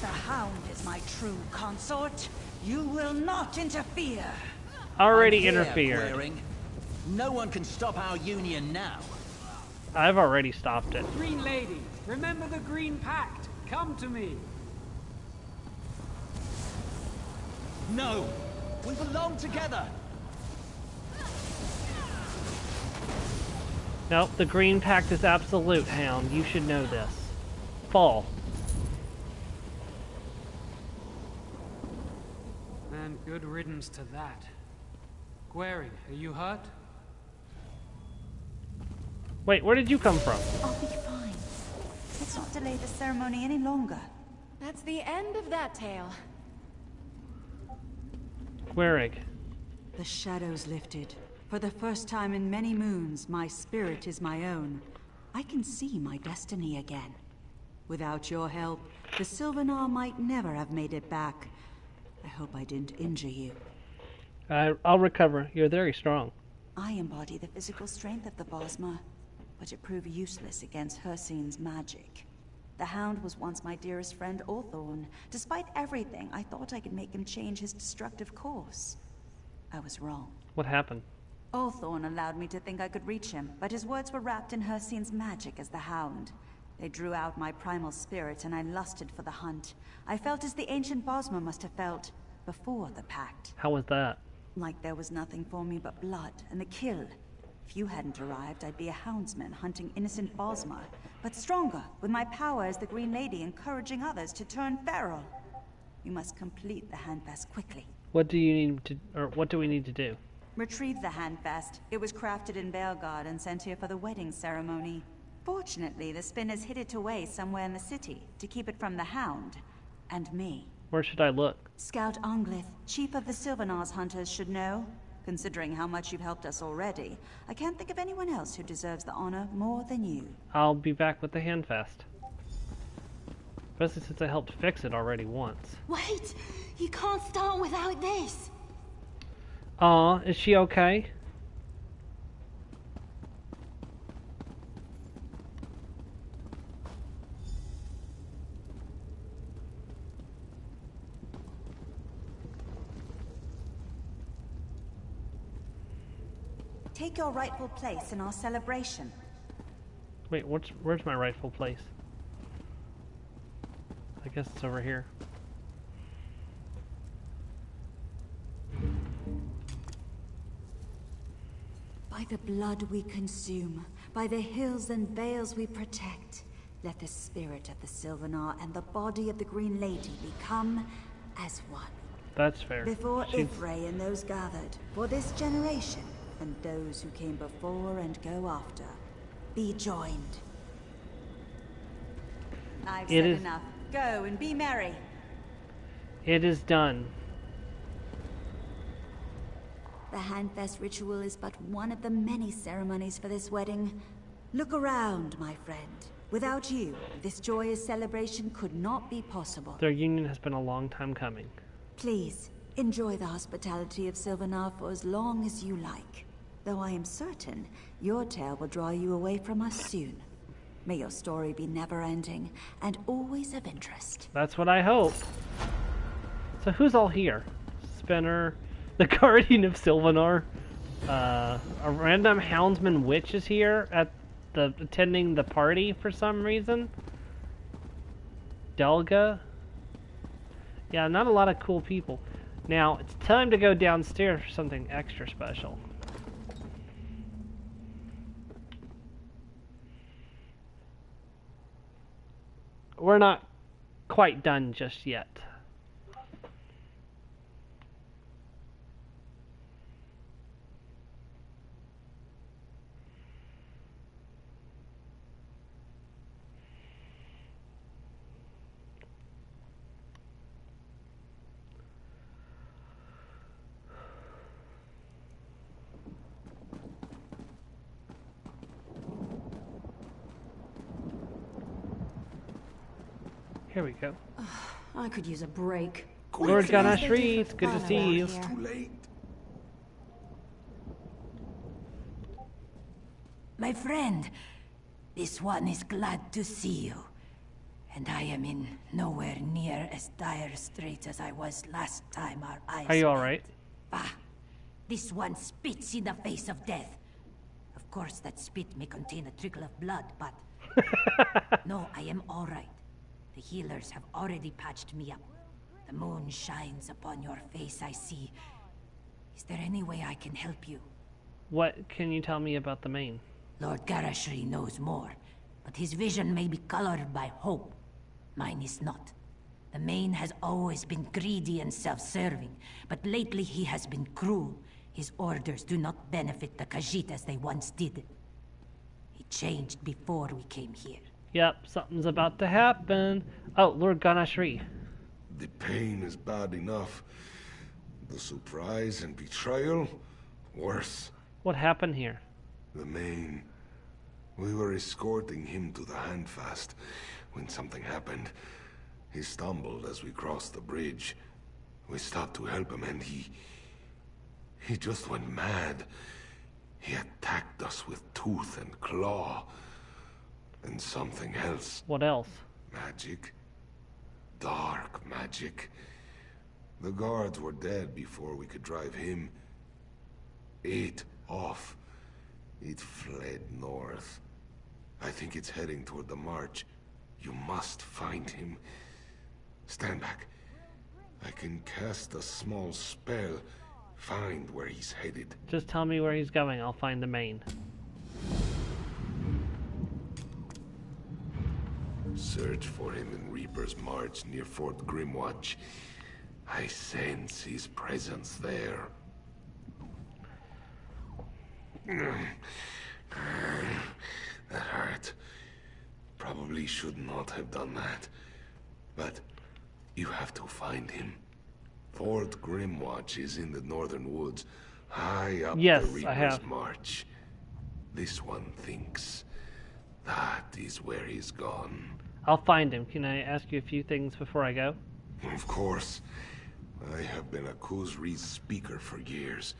The Hound is my true consort. You will not interfere. Already interfered. Glaring. No one can stop our union now. I've already stopped it. Green Lady, remember the Green Pact. Come to me. No, we belong together. Nope, the Green Pact is absolute, Hound. You should know this. Fall. And good riddance to that. Gwaring, are you hurt? Wait, where did you come from? I'll be fine. Let's not delay the ceremony any longer. That's the end of that tale. Gwarig. The shadows lifted. For the first time in many moons, my spirit is my own. I can see my destiny again. Without your help, the Sylvanar might never have made it back. I hope I didn't injure you. I'll recover. You're very strong. I embody the physical strength of the Bosmer, but it proved useless against Hircine's magic. The Hound was once my dearest friend, Orthorn. Despite everything, I thought I could make him change his destructive course. I was wrong. What happened? Orthorn allowed me to think I could reach him, but his words were wrapped in Hircine's magic as the Hound. They drew out my primal spirit, and I lusted for the hunt. I felt as the ancient Bosmer must have felt before the pact. How was that? Like there was nothing for me but blood and the kill. If you hadn't arrived, I'd be a houndsman hunting innocent Bosmer, but stronger, with my power as the Green Lady encouraging others to turn feral. You must complete the handfast quickly. What do you need to, or what do we need to do? Retrieve the handfast. It was crafted in Belgard and sent here for the wedding ceremony. Fortunately, the spinners hid it away somewhere in the city to keep it from the Hound and me. Where should I look? Scout Anglith, chief of the Sylvanar's hunters, should know. Considering how much you've helped us already, I can't think of anyone else who deserves the honor more than you. I'll be back with the handfast. Especially since I helped fix it already once. Wait! You can't start without this! Aw, is she okay? Take your rightful place in our celebration. Wait, where's my rightful place? I guess it's over here. By the blood we consume, by the hills and vales we protect, let the spirit of the Sylvanar and the body of the Green Lady become as one. That's fair. Before Ithray and those gathered, for this generation, and those who came before and go after, be joined. I've said enough. Go and be merry. It is done. The Handfest ritual is but one of the many ceremonies for this wedding. Look around, my friend. Without you, this joyous celebration could not be possible. Their union has been a long time coming. Please, enjoy the hospitality of Sylvanar for as long as you like. Though I am certain your tale will draw you away from us soon. May your story be never-ending and always of interest. That's what I hope. So who's all here? Spinner, the Guardian of Sylvanar, a random houndsman witch is here attending the party for some reason. Delga. Yeah, not a lot of cool people. Now, it's time to go downstairs for something extra special. We're not quite done just yet. Here we go. I could use a break. Lord Ganashri, it's good to see you. It's too late. My friend, this one is glad to see you. And I am in nowhere near as dire straits as I was last time our eyes Are you met. alright? Bah! This one spits in the face of death. Of course, that spit may contain a trickle of blood, but... No, I am alright. The healers have already patched me up. The moon shines upon your face, I see. Is there any way I can help you? What can you tell me about the main? Lord Garashri knows more, but his vision may be colored by hope. Mine is not. The main has always been greedy and self-serving, but lately he has been cruel. His orders do not benefit the Khajiit as they once did. He changed before we came here. Yep, something's about to happen. Oh, Lord Ganashri. The pain is bad enough. The surprise and betrayal, worse. What happened here? The main We were escorting him to the Handfast when something happened. He stumbled as we crossed the bridge. We stopped to help him and he just went mad. He attacked us with tooth and claw. And something else. What else? Magic. Dark magic. The guards were dead before we could drive him. It off. It fled north. I think it's heading toward the march. You must find him. Stand back. I can cast a small spell. Find where he's headed. Just tell me where he's going. I'll find the main. Search for him in Reaper's March near Fort Grimwatch. I sense his presence there. That hurt. Probably should not have done that. But you have to find him. Fort Grimwatch is in the northern woods, high up the Reaper's March. This one thinks that is where he's gone. I'll find him. Can I ask you a few things before I go? Of course. I have been a Khuzri's speaker for years.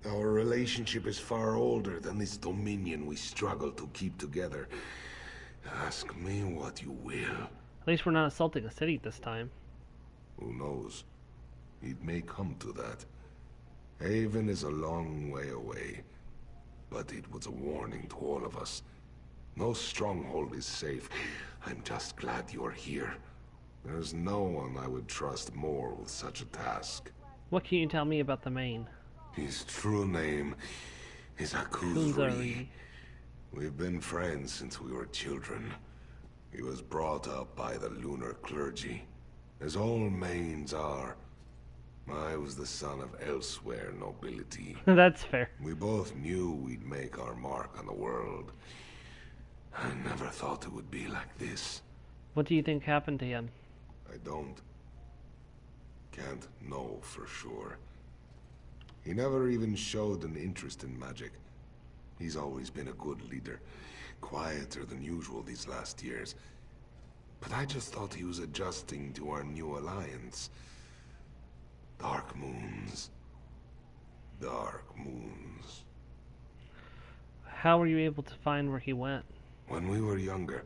Our relationship is far older than this dominion we struggle to keep together. Ask me what you will. At least we're not assaulting a city this time. Who knows? It may come to that. Haven is a long way away, but it was a warning to all of us. No stronghold is safe. I'm just glad you're here. There's no one I would trust more with such a task. What can you tell me about the main? His true name is Khuzri. We've been friends since we were children. He was brought up by the lunar clergy, as all mains are. I was the son of elsewhere nobility. That's fair. We both knew we'd make our mark on the world. I never thought it would be like this. What do you think happened to him? I don't. Can't know for sure. He never even showed an interest in magic. He's always been a good leader. Quieter than usual these last years. But I just thought he was adjusting to our new alliance. Dark moons. Dark moons. How were you able to find where he went? When we were younger,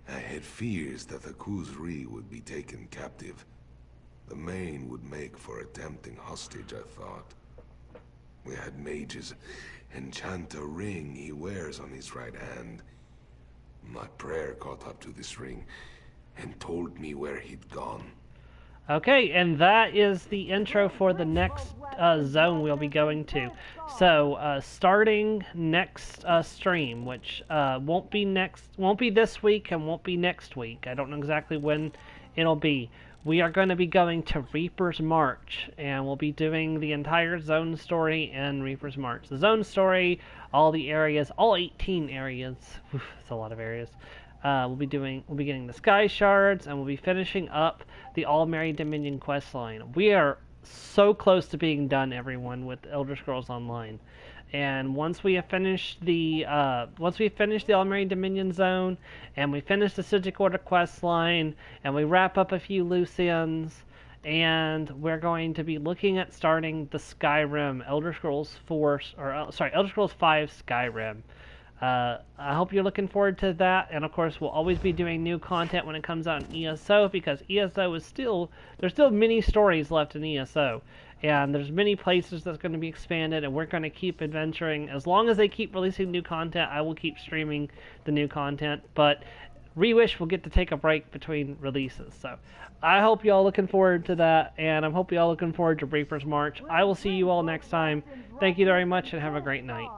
I had fears that the Khuzri would be taken captive. The main would make for a tempting hostage, I thought. We had mages enchant a ring he wears on his right hand. My prayer caught up to this ring and told me where he'd gone. Okay, and that is the intro for the next zone we'll be going to. So, starting next stream, which won't be this week and won't be next week. I don't know exactly when it'll be. We are going to be going to Reaper's March, and we'll be doing the entire zone story in Reaper's March. The zone story, all the areas, all 18 areas. That's a lot of areas. We'll be getting the Sky Shards, and we'll be finishing up the All-Merry Dominion questline. We are so close to being done, everyone, with Elder Scrolls Online. And once we have finished the All-Merry Dominion zone, and we finish the Psijic Order questline, and we wrap up a few loose ends, and we're going to be looking at starting the Skyrim Elder Scrolls 5 Skyrim. I hope you're looking forward to that, and of course we'll always be doing new content when it comes out in ESO, because ESO is there's still many stories left in ESO, and there's many places that's going to be expanded, and we're going to keep adventuring. As long as they keep releasing new content, I will keep streaming the new content, but Reewish will get to take a break between releases. So I hope you all looking forward to that, and I hope you all looking forward to Reaper's March. I will see you all next time. Thank you very much, and have a great night.